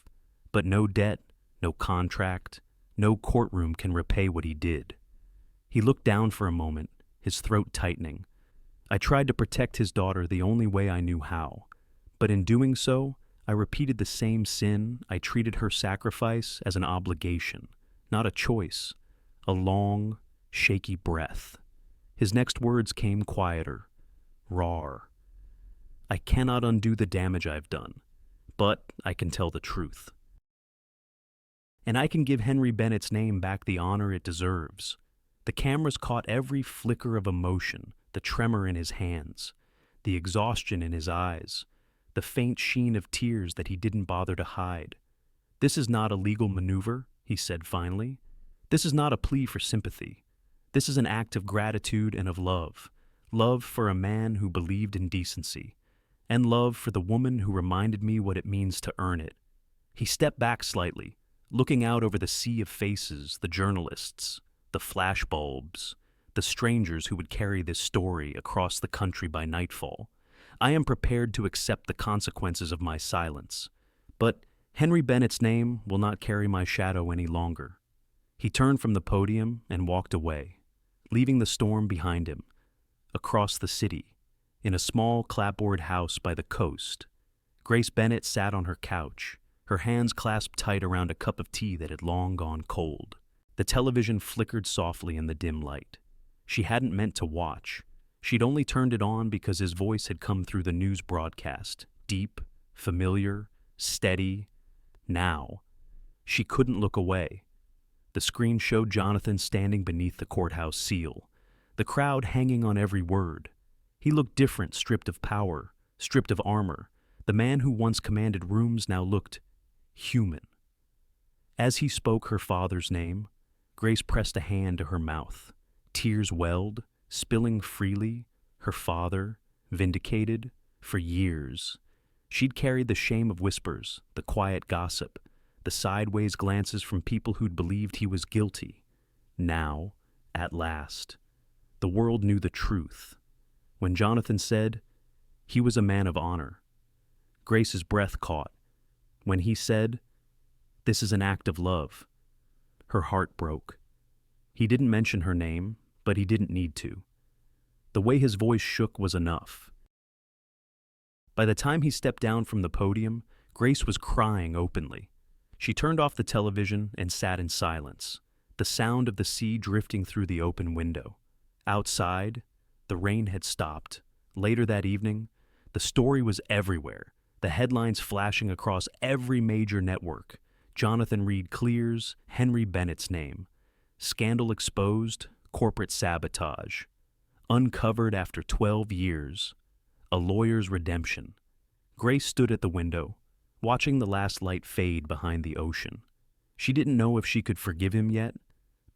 Speaker 1: But no debt, no contract, no courtroom can repay what he did." He looked down for a moment, his throat tightening. "I tried to protect his daughter the only way I knew how. But in doing so, I repeated the same sin. I treated her sacrifice as an obligation, not a choice." A long, shaky breath. His next words came quieter, raw. "I cannot undo the damage I've done, but I can tell the truth. And I can give Henry Bennett's name back the honor it deserves." The cameras caught every flicker of emotion, the tremor in his hands, the exhaustion in his eyes, the faint sheen of tears that he didn't bother to hide. "This is not a legal maneuver," he said finally. "This is not a plea for sympathy. This is an act of gratitude and of love. Love for a man who believed in decency, and love for the woman who reminded me what it means to earn it." He stepped back slightly, looking out over the sea of faces, the journalists, the flashbulbs, the strangers who would carry this story across the country by nightfall. "I am prepared to accept the consequences of my silence, but Henry Bennett's name will not carry my shadow any longer." He turned from the podium and walked away, leaving the storm behind him. Across the city, in a small clapboard house by the coast, Grace Bennett sat on her couch, her hands clasped tight around a cup of tea that had long gone cold. The television flickered softly in the dim light. She hadn't meant to watch. She'd only turned it on because his voice had come through the news broadcast, deep, familiar, steady. Now, she couldn't look away. The screen showed Jonathan standing beneath the courthouse seal, the crowd hanging on every word. He looked different, stripped of power, stripped of armor. The man who once commanded rooms now looked human. As he spoke her father's name, Grace pressed a hand to her mouth. Tears welled, spilling freely. Her father, vindicated, for years. She'd carried the shame of whispers, the quiet gossip, the sideways glances from people who'd believed he was guilty. Now, at last, the world knew the truth. When Jonathan said he was a man of honor, Grace's breath caught. When he said, "This is an act of love," her heart broke. He didn't mention her name, but he didn't need to. The way his voice shook was enough. By the time he stepped down from the podium, Grace was crying openly. She turned off the television and sat in silence, the sound of the sea drifting through the open window. Outside, the rain had stopped. Later that evening, the story was everywhere, the headlines flashing across every major network. Jonathan Reed clears Henry Bennett's name. Scandal exposed, corporate sabotage. Uncovered after 12 years. A lawyer's redemption. Grace stood at the window, watching the last light fade behind the ocean. She didn't know if she could forgive him yet,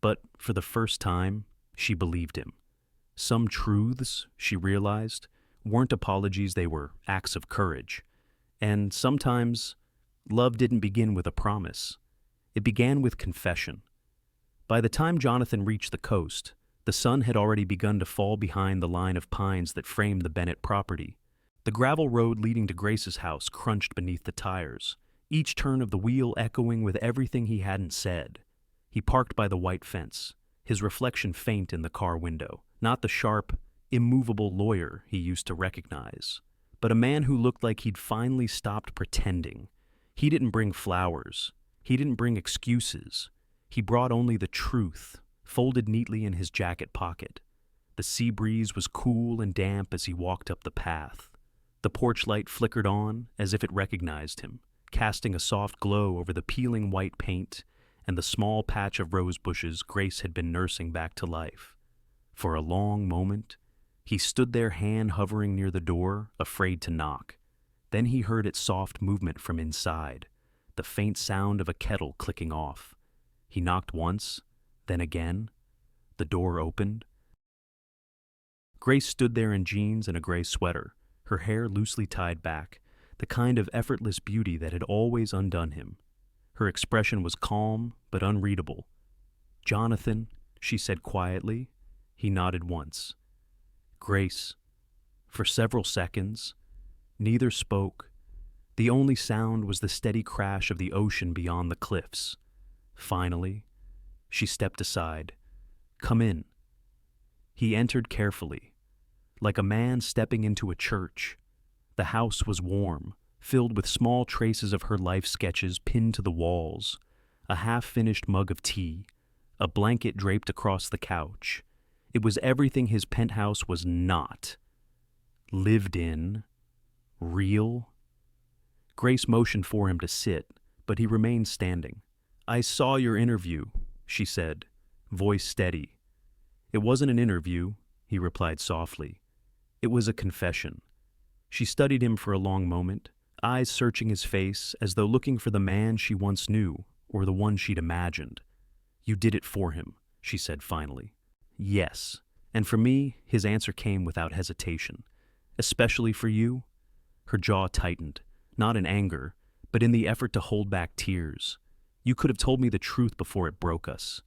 Speaker 1: but for the first time, she believed him. Some truths, she realized, weren't apologies, they were acts of courage. And sometimes, love didn't begin with a promise. It began with confession. By the time Jonathan reached the coast, the sun had already begun to fall behind the line of pines that framed the Bennett property. The gravel road leading to Grace's house crunched beneath the tires, each turn of the wheel echoing with everything he hadn't said. He parked by the white fence, his reflection faint in the car window, not the sharp, immovable lawyer he used to recognize, but a man who looked like he'd finally stopped pretending. He didn't bring flowers. He didn't bring excuses. He brought only the truth, folded neatly in his jacket pocket. The sea breeze was cool and damp as he walked up the path. The porch light flickered on as if it recognized him, casting a soft glow over the peeling white paint and the small patch of rose bushes Grace had been nursing back to life. For a long moment, he stood there, hand hovering near the door, afraid to knock. Then he heard its soft movement from inside, the faint sound of a kettle clicking off. He knocked once, then again. The door opened. Grace stood there in jeans and a gray sweater, her hair loosely tied back, the kind of effortless beauty that had always undone him. Her expression was calm but unreadable. "Jonathan," she said quietly. He nodded once. "Grace." For several seconds, neither spoke. The only sound was the steady crash of the ocean beyond the cliffs. Finally, she stepped aside. "Come in." He entered carefully, like a man stepping into a church. The house was warm, filled with small traces of her life sketches pinned to the walls, a half-finished mug of tea, a blanket draped across the couch. It was everything his penthouse was not. Lived in. Real. Grace motioned for him to sit, but he remained standing. "I saw your interview," she said, voice steady. "It wasn't an interview," he replied softly. "It was a confession." She studied him for a long moment, eyes searching his face as though looking for the man she once knew or the one she'd imagined. "You did it for him," she said finally. "Yes." And for me, his answer came without hesitation. "Especially for you?" Her jaw tightened, not in anger, but in the effort to hold back tears. "You could have told me the truth before it broke us."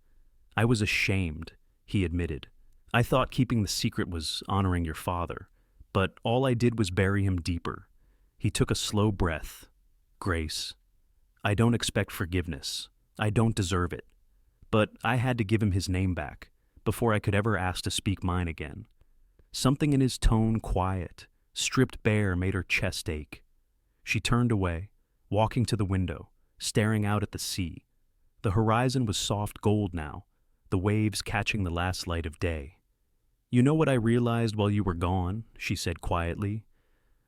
Speaker 1: "I was ashamed," he admitted. "I thought keeping the secret was honoring your father, but all I did was bury him deeper." He took a slow breath. "Grace, I don't expect forgiveness. I don't deserve it. But I had to give him his name back before I could ever ask to speak mine again." Something in his tone, quiet, stripped bare, made her chest ache. She turned away, walking to the window, staring out at the sea. The horizon was soft gold now, the waves catching the last light of day. "You know what I realized while you were gone?" she said quietly.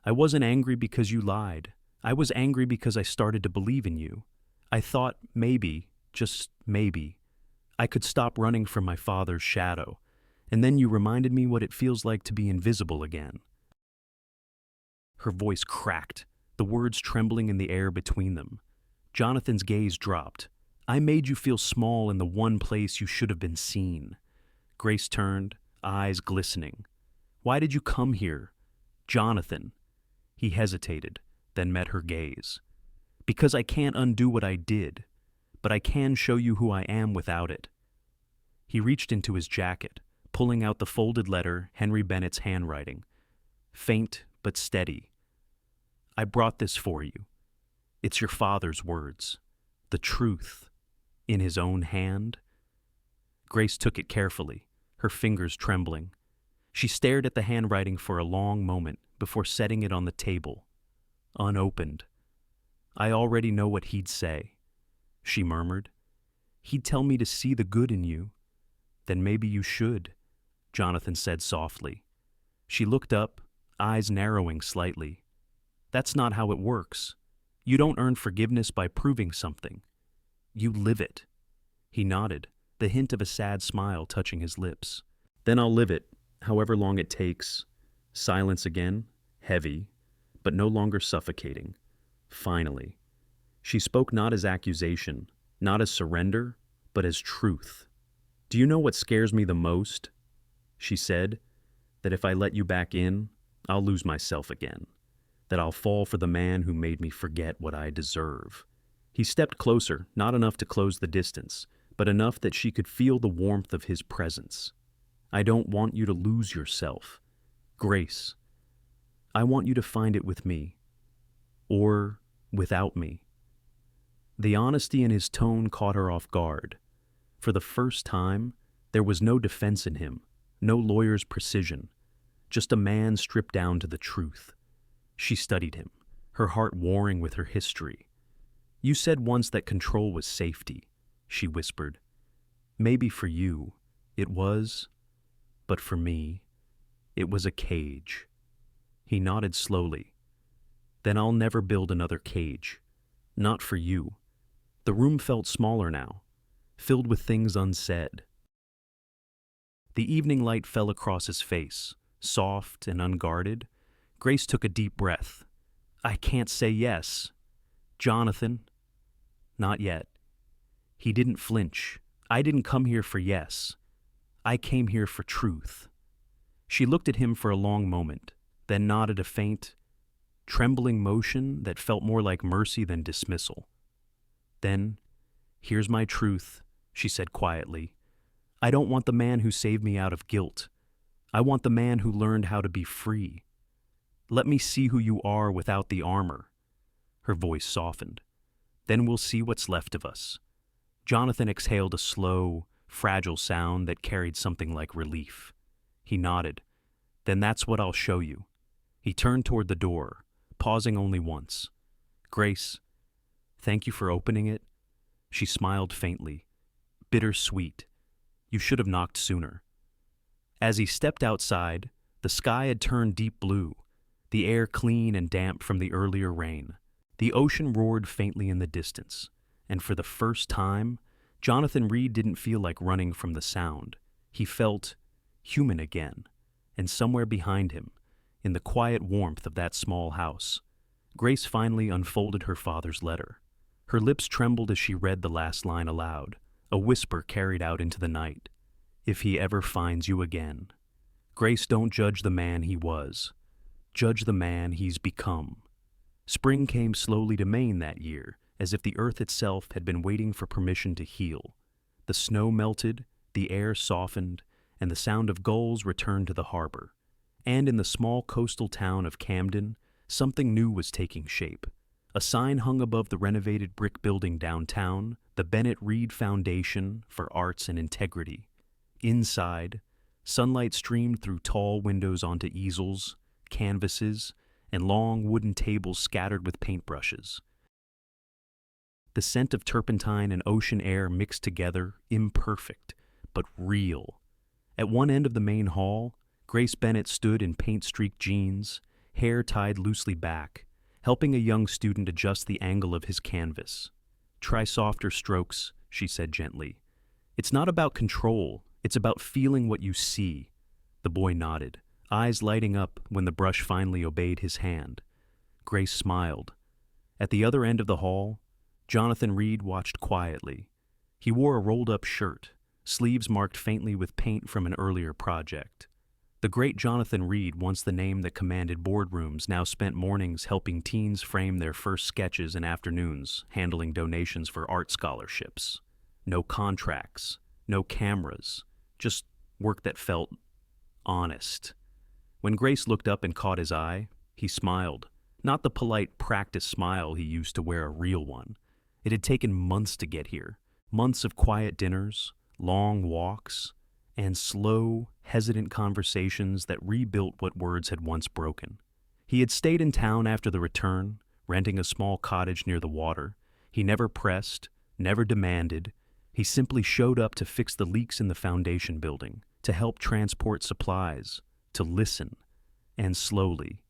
Speaker 1: "I wasn't angry because you lied. I was angry because I started to believe in you. I thought maybe, just maybe, I could stop running from my father's shadow, and then you reminded me what it feels like to be invisible again." Her voice cracked, the words trembling in the air between them. Jonathan's gaze dropped. "I made you feel small in the one place you should have been seen." Grace turned, eyes glistening. "Why did you come here? Jonathan." He hesitated, then met her gaze. "Because I can't undo what I did, but I can show you who I am without it." He reached into his jacket, pulling out the folded letter, Henry Bennett's handwriting. Faint but steady. "I brought this for you. It's your father's words. The truth. In his own hand." Grace took it carefully, her fingers trembling. She stared at the handwriting for a long moment before setting it on the table, unopened. "I already know what he'd say," she murmured. "He'd tell me to see the good in you." "Then maybe you should," Jonathan said softly. She looked up, eyes narrowing slightly. "That's not how it works. You don't earn forgiveness by proving something. You live it." He nodded, the hint of a sad smile touching his lips. "Then I'll live it, however long it takes." Silence again, heavy, but no longer suffocating. Finally, she spoke not as accusation, not as surrender, but as truth. "Do you know what scares me the most?" she said. "That if I let you back in, I'll lose myself again. That I'll fall for the man who made me forget what I deserve." He stepped closer, not enough to close the distance, but enough that she could feel the warmth of his presence. "I don't want you to lose yourself, Grace. I want you to find it with me. Or without me." The honesty in his tone caught her off guard. For the first time, there was no defense in him, no lawyer's precision, just a man stripped down to the truth. She studied him, her heart warring with her history. "You said once that control was safety," she whispered. "Maybe for you, it was, But for me, it was a cage. He nodded slowly. Then I'll never build another cage. Not for you. The room felt smaller now, filled with things unsaid. The evening light fell across his face, soft and unguarded. Grace took a deep breath. I can't say yes. Jonathan. Not yet. He didn't flinch. I didn't come here for yes. I came here for truth. She looked at him for a long moment, then nodded a faint, trembling motion that felt more like mercy than dismissal. Then, here's my truth, she said quietly. I don't want the man who saved me out of guilt. I want the man who learned how to be free. Let me see who you are without the armor. Her voice softened. Then we'll see what's left of us. Jonathan exhaled a slow, fragile sound that carried something like relief. He nodded. Then that's what I'll show you. He turned toward the door, pausing only once. Grace, thank you for opening it. She smiled faintly. Bittersweet. You should have knocked sooner. As he stepped outside, the sky had turned deep blue, the air clean and damp from the earlier rain. The ocean roared faintly in the distance, and for the first time, Jonathan Reed didn't feel like running from the sound. He felt human again, and somewhere behind him, in the quiet warmth of that small house, Grace finally unfolded her father's letter. Her lips trembled as she read the last line aloud, a whisper carried out into the night. If he ever finds you again. Grace, don't judge the man he was. Judge the man he's become. Spring came slowly to Maine that year, as if the earth itself had been waiting for permission to heal. The snow melted, the air softened, and the sound of gulls returned to the harbor. And in the small coastal town of Camden, something new was taking shape. A sign hung above the renovated brick building downtown, the Bennett Reed Foundation for Arts and Integrity. Inside, sunlight streamed through tall windows onto easels, canvases, and long wooden tables scattered with paintbrushes. The scent of turpentine and ocean air mixed together, imperfect, but real. At one end of the main hall, Grace Bennett stood in paint-streaked jeans, hair tied loosely back, helping a young student adjust the angle of his canvas. Try softer strokes, she said gently. It's not about control, it's about feeling what you see. The boy nodded, eyes lighting up when the brush finally obeyed his hand. Grace smiled. At the other end of the hall, Jonathan Reed watched quietly. He wore a rolled-up shirt, sleeves marked faintly with paint from an earlier project. The great Jonathan Reed, once the name that commanded boardrooms, now spent mornings helping teens frame their first sketches and afternoons handling donations for art scholarships. No contracts, no cameras, just work that felt honest. When Grace looked up and caught his eye, he smiled. Not the polite practice smile he used to wear, a real one. It had taken months to get here. Months of quiet dinners, long walks, and slow, hesitant conversations that rebuilt what words had once broken. He had stayed in town after the return, renting a small cottage near the water. He never pressed, never demanded. He simply showed up to fix the leaks in the foundation building, to help transport supplies, to listen. And slowly,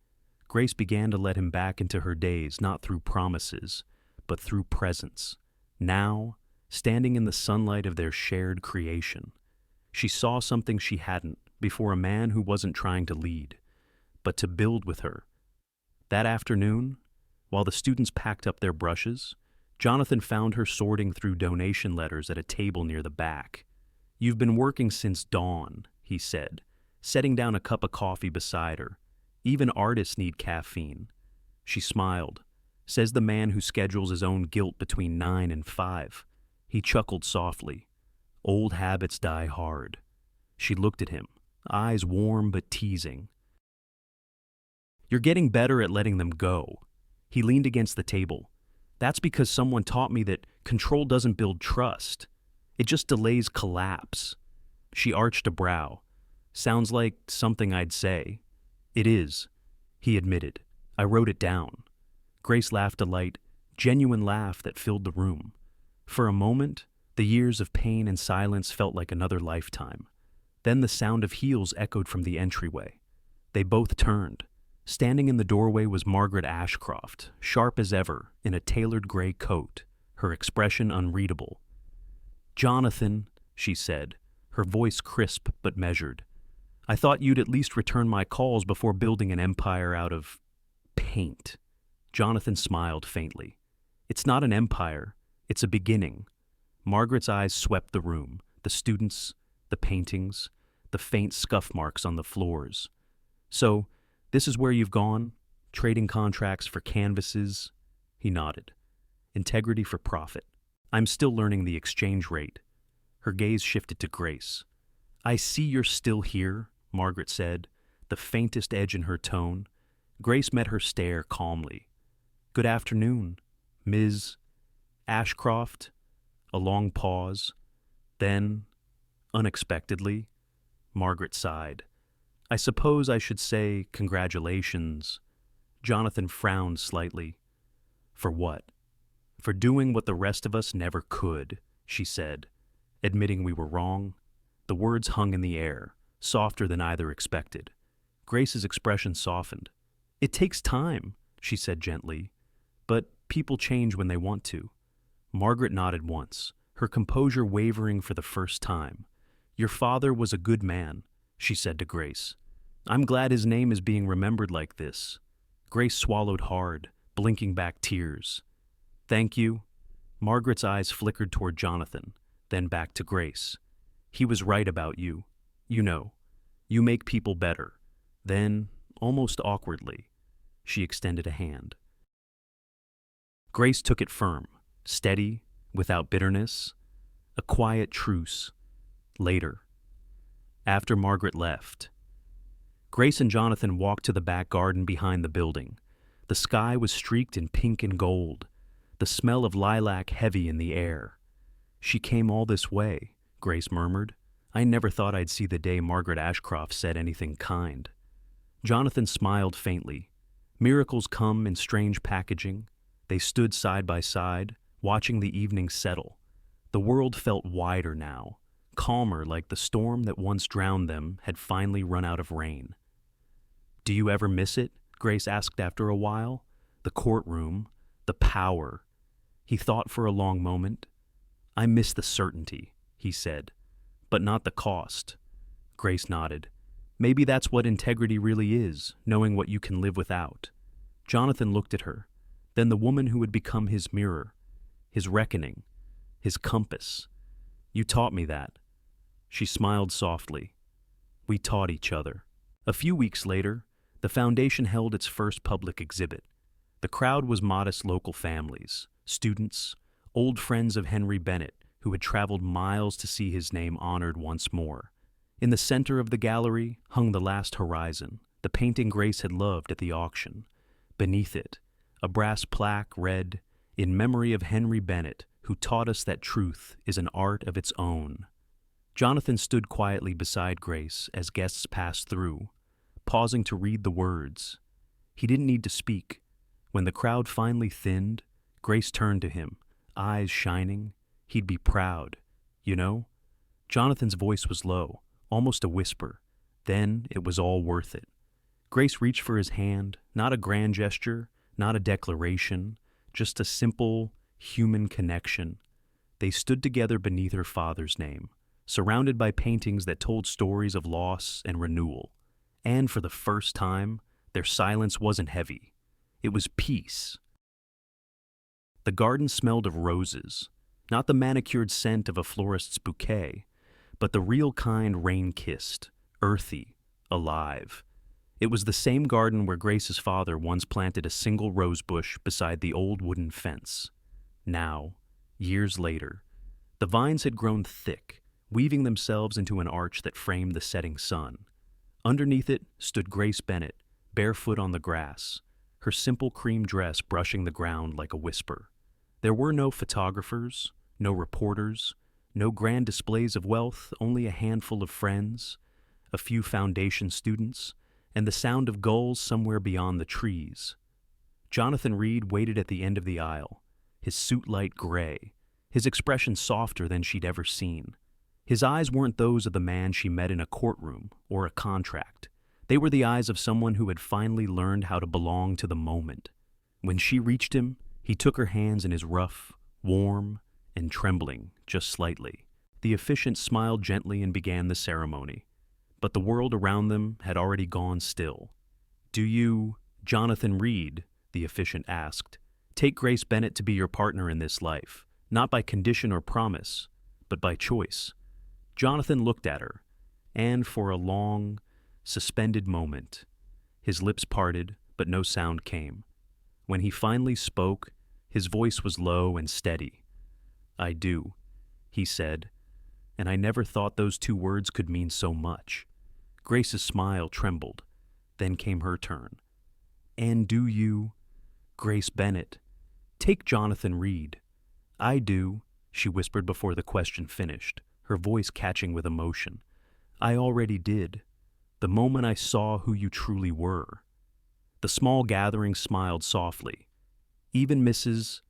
Speaker 1: Grace began to let him back into her days, not through promises, but through presence. Now, standing in the sunlight of their shared creation, she saw something she hadn't before, a man who wasn't trying to lead, but to build with her. That afternoon, while the students packed up their brushes, Jonathan found her sorting through donation letters at a table near the back. You've been working since dawn, he said, setting down a cup of coffee beside her. Even artists need caffeine. She smiled. Says the man who schedules his own guilt between 9 and 5. He chuckled softly. Old habits die hard. She looked at him, eyes warm but teasing. You're getting better at letting them go. He leaned against the table. That's because someone taught me that control doesn't build trust. It just delays collapse. She arched a brow. Sounds like something I'd say. It is, he admitted. I wrote it down. Grace laughed a light, genuine laugh that filled the room. For a moment, the years of pain and silence felt like another lifetime. Then the sound of heels echoed from the entryway. They both turned. Standing in the doorway was Margaret Ashcroft, sharp as ever, in a tailored gray coat, her expression unreadable. "Jonathan," she said, her voice crisp but measured, "I thought you'd at least return my calls before building an empire out of paint." Jonathan smiled faintly. "It's not an empire, it's a beginning." Margaret's eyes swept the room, the students, the paintings, the faint scuff marks on the floors. "So, this is where you've gone? Trading contracts for canvases?" He nodded. "Integrity for profit. I'm still learning the exchange rate." Her gaze shifted to Grace. "I see you're still here," Margaret said, the faintest edge in her tone. Grace met her stare calmly. "Good afternoon, Ms. Ashcroft." A long pause. Then, unexpectedly, Margaret sighed. "I suppose I should say congratulations." Jonathan frowned slightly. "For what?" "For doing what the rest of us never could," she said, admitting we were wrong. The words hung in the air, softer than either expected. Grace's expression softened. "It takes time," she said gently, "but people change when they want to." Margaret nodded once, her composure wavering for the first time. "Your father was a good man," she said to Grace. "I'm glad his name is being remembered like this." Grace swallowed hard, blinking back tears. "Thank you." Margaret's eyes flickered toward Jonathan, then back to Grace. "He was right about you. You know, you make people better." Then, almost awkwardly, she extended a hand. Grace took it firm, steady, without bitterness. A quiet truce. Later. After Margaret left. Grace and Jonathan walked to the back garden behind the building. The sky was streaked in pink and gold, the smell of lilac heavy in the air. "She came all this way," Grace murmured. "I never thought I'd see the day Margaret Ashcroft said anything kind." Jonathan smiled faintly. Miracles come in strange packaging. They stood side by side, watching the evening settle. The world felt wider now, calmer, like the storm that once drowned them had finally run out of rain. "Do you ever miss it?" Grace asked after a while. "The courtroom, the power." He thought for a long moment. "I miss the certainty," he said, "but not the cost." Grace nodded. "Maybe that's what integrity really is, knowing what you can live without." Jonathan looked at her, then the woman who had become his mirror, his reckoning, his compass. "You taught me that." She smiled softly. "We taught each other." A few weeks later, the foundation held its first public exhibit. The crowd was modest local families, students, old friends of Henry Bennett who had traveled miles to see his name honored once more. In the center of the gallery hung The Last Horizon, the painting Grace had loved at the auction. Beneath it, a brass plaque read, "In memory of Henry Bennett, who taught us that truth is an art of its own." Jonathan stood quietly beside Grace as guests passed through, pausing to read the words. He didn't need to speak. When the crowd finally thinned, Grace turned to him, eyes shining. He'd be proud. "You know?" Jonathan's voice was low, almost a whisper. Then it was all worth it. Grace reached for his hand, not a grand gesture, not a declaration, just a simple, human connection. They stood together beneath her father's name, surrounded by paintings that told stories of loss and renewal. And for the first time, their silence wasn't heavy. It was peace. The garden smelled of roses, not the manicured scent of a florist's bouquet, but the real kind rain-kissed, earthy, alive. It was the same garden where Grace's father once planted a single rose bush beside the old wooden fence. Now, years later, the vines had grown thick, weaving themselves into an arch that framed the setting sun. Underneath it stood Grace Bennett, barefoot on the grass, her simple cream dress brushing the ground like a whisper. There were no photographers, no reporters, no grand displays of wealth, only a handful of friends, a few foundation students, and the sound of gulls somewhere beyond the trees. Jonathan Reed waited at the end of the aisle, his suit light gray, his expression softer than she'd ever seen. His eyes weren't those of the man she met in a courtroom or a contract. They were the eyes of someone who had finally learned how to belong to the moment. When she reached him, he took her hands in his rough, warm, and trembling just slightly. The officiant smiled gently and began the ceremony. But the world around them had already gone still. "Do you, Jonathan Reed," the officiant asked, "take Grace Bennett to be your partner in this life, not by condition or promise, but by choice?" Jonathan looked at her, and for a long, suspended moment, his lips parted, but no sound came. When he finally spoke, his voice was low and steady. "I do," he said, and I never thought those two words could mean so much. Grace's smile trembled. Then came her turn. "And do you, Grace Bennett, take Jonathan Reed?" "I do," she whispered before the question finished, her voice catching with emotion. "I already did, the moment I saw who you truly were." The small gathering smiled softly. Even Mrs.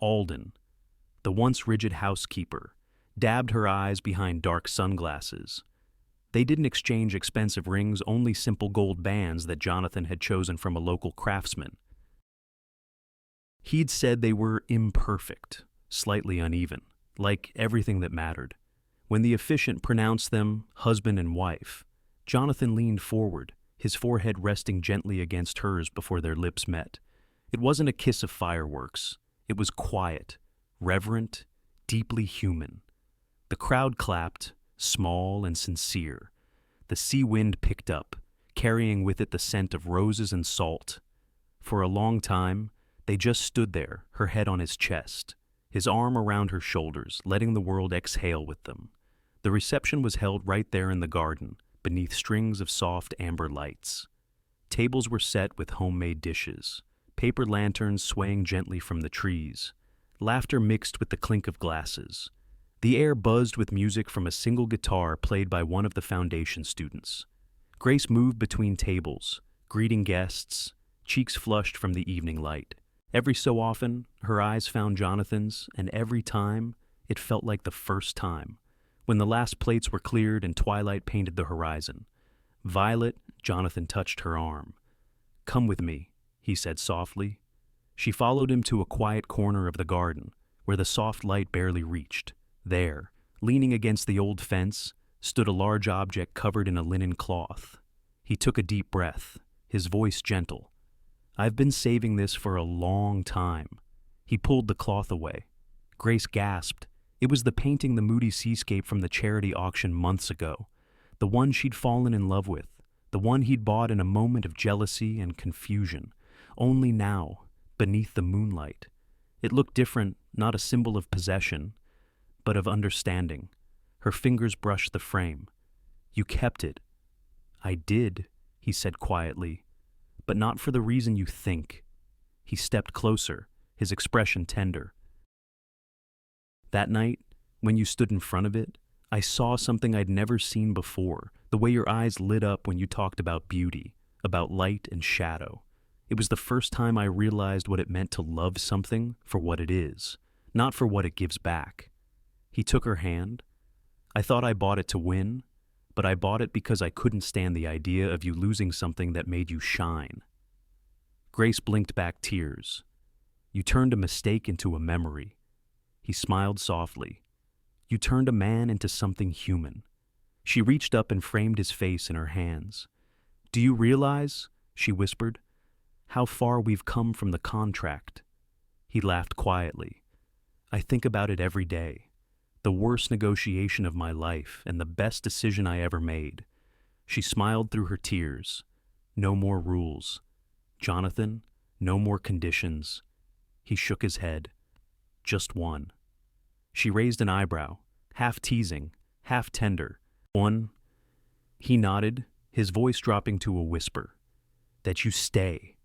Speaker 1: Alden, the once rigid housekeeper, dabbed her eyes behind dark sunglasses. They didn't exchange expensive rings, only simple gold bands that Jonathan had chosen from a local craftsman. He'd said they were imperfect, slightly uneven, like everything that mattered. When the officiant pronounced them husband and wife, Jonathan leaned forward, his forehead resting gently against hers before their lips met. It wasn't a kiss of fireworks. It was quiet, reverent, deeply human. The crowd clapped, small and sincere. The sea wind picked up, carrying with it the scent of roses and salt. For a long time, they just stood there, her head on his chest, his arm around her shoulders, letting the world exhale with them. The reception was held right there in the garden, beneath strings of soft amber lights. Tables were set with homemade dishes, paper lanterns swaying gently from the trees. Laughter mixed with the clink of glasses. The air buzzed with music from a single guitar played by one of the foundation students. Grace moved between tables, greeting guests, cheeks flushed from the evening light. Every so often, her eyes found Jonathan's, and every time, it felt like the first time, when the last plates were cleared and twilight painted the horizon. "Violet," Jonathan touched her arm. "Come with me," he said softly. She followed him to a quiet corner of the garden, where the soft light barely reached. There, leaning against the old fence, stood a large object covered in a linen cloth. He took a deep breath, his voice gentle. "I've been saving this for a long time." He pulled the cloth away. Grace gasped. It was the painting the moody seascape from the charity auction months ago, the one she'd fallen in love with, the one he'd bought in a moment of jealousy and confusion. Only now, beneath the moonlight, it looked different, not a symbol of possession, but of understanding. Her fingers brushed the frame. "You kept it." "I did," he said quietly, "but not for the reason you think." He stepped closer, his expression tender. "That night, when you stood in front of it, I saw something I'd never seen before, the way your eyes lit up when you talked about beauty, about light and shadow. It was the first time I realized what it meant to love something for what it is, not for what it gives back." He took her hand. "I thought I bought it to win, but I bought it because I couldn't stand the idea of you losing something that made you shine." Grace blinked back tears. "You turned a mistake into a memory." He smiled softly. "You turned a man into something human." She reached up and framed his face in her hands. "Do you realize," she whispered, "how far we've come from the contract?" He laughed quietly. "I think about it every day. The worst negotiation of my life and the best decision I ever made." She smiled through her tears. "No more rules. Jonathan, no more conditions." He shook his head. "Just one." She raised an eyebrow, half teasing, half tender. "One?" He nodded, his voice dropping to a whisper. "That you stay."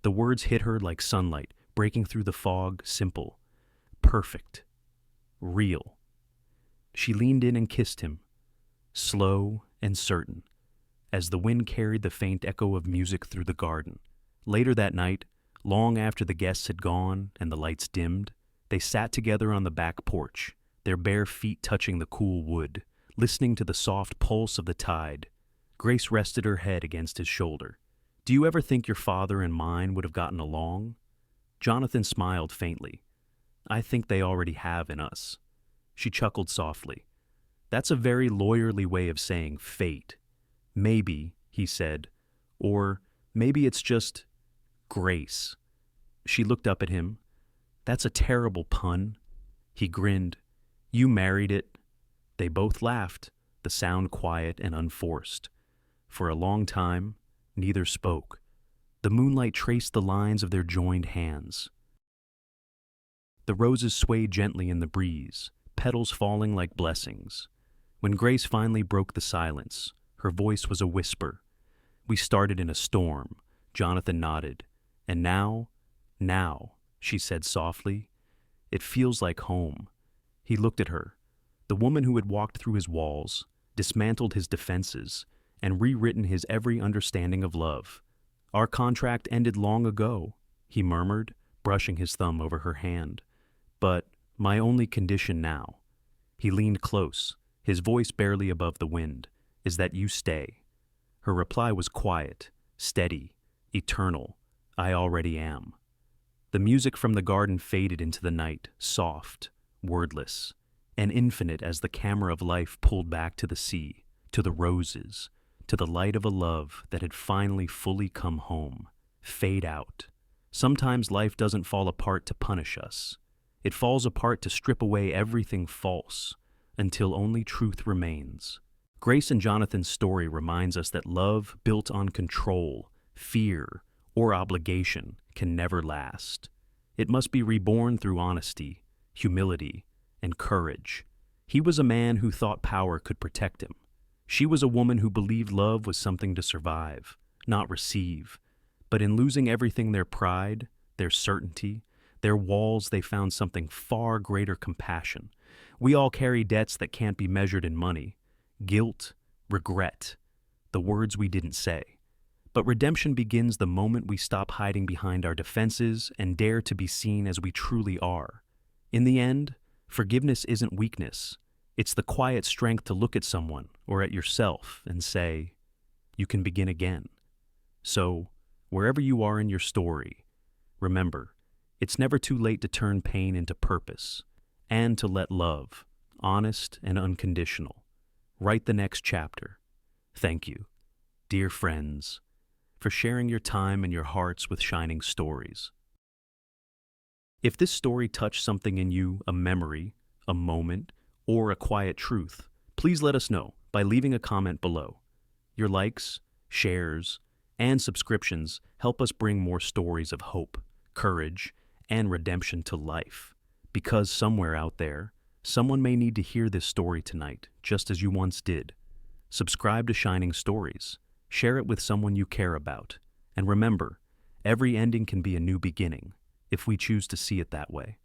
Speaker 1: The words hit her like sunlight, breaking through the fog, simple, perfect, real. She leaned in and kissed him, slow and certain, as the wind carried the faint echo of music through the garden. Later that night, long after the guests had gone and the lights dimmed, they sat together on the back porch, their bare feet touching the cool wood, listening to the soft pulse of the tide. Grace rested her head against his shoulder. "Do you ever think your father and mine would have gotten along?" Jonathan smiled faintly. "I think they already have in us." She chuckled softly. "That's a very lawyerly way of saying fate." "Maybe," he said. "Or maybe it's just grace." She looked up at him. "That's a terrible pun." He grinned. "You married it." They both laughed, the sound quiet and unforced. For a long time, neither spoke. The moonlight traced the lines of their joined hands. The roses swayed gently in the breeze, petals falling like blessings. When Grace finally broke the silence, her voice was a whisper. "We started in a storm," Jonathan nodded. "And now, she said softly, "it feels like home." He looked at her, the woman who had walked through his walls, dismantled his defenses, and rewritten his every understanding of love. "Our contract ended long ago," he murmured, brushing his thumb over her hand. "But my only condition now," he leaned close, his voice barely above the wind, "is that you stay." Her reply was quiet, steady, eternal. "I already am." The music from the garden faded into the night, soft, wordless, and infinite as the camera of life pulled back to the sea, to the roses, to the light of a love that had finally fully come home. Fade out. Sometimes life doesn't fall apart to punish us. It falls apart to strip away everything false, until only truth remains. Grace and Jonathan's story reminds us that love built on control, fear, or obligation can never last. It must be reborn through honesty, humility, and courage. He was a man who thought power could protect him. She was a woman who believed love was something to survive, not receive. But in losing everything, their pride, their certainty, their walls, they found something far greater: compassion. We all carry debts that can't be measured in money. Guilt, regret, the words we didn't say. But redemption begins the moment we stop hiding behind our defenses and dare to be seen as we truly are. In the end, forgiveness isn't weakness. It's the quiet strength to look at someone or at yourself and say, "You can begin again." So, wherever you are in your story, remember, it's never too late to turn pain into purpose and to let love, honest and unconditional, write the next chapter. Thank you, dear friends, for sharing your time and your hearts with Shining Stories. If this story touched something in you, a memory, a moment, or a quiet truth, please let us know by leaving a comment below. Your likes, shares, and subscriptions help us bring more stories of hope, courage, and redemption to life. Because somewhere out there, someone may need to hear this story tonight, just as you once did. Subscribe to Shining Stories, share it with someone you care about, and remember, every ending can be a new beginning, if we choose to see it that way.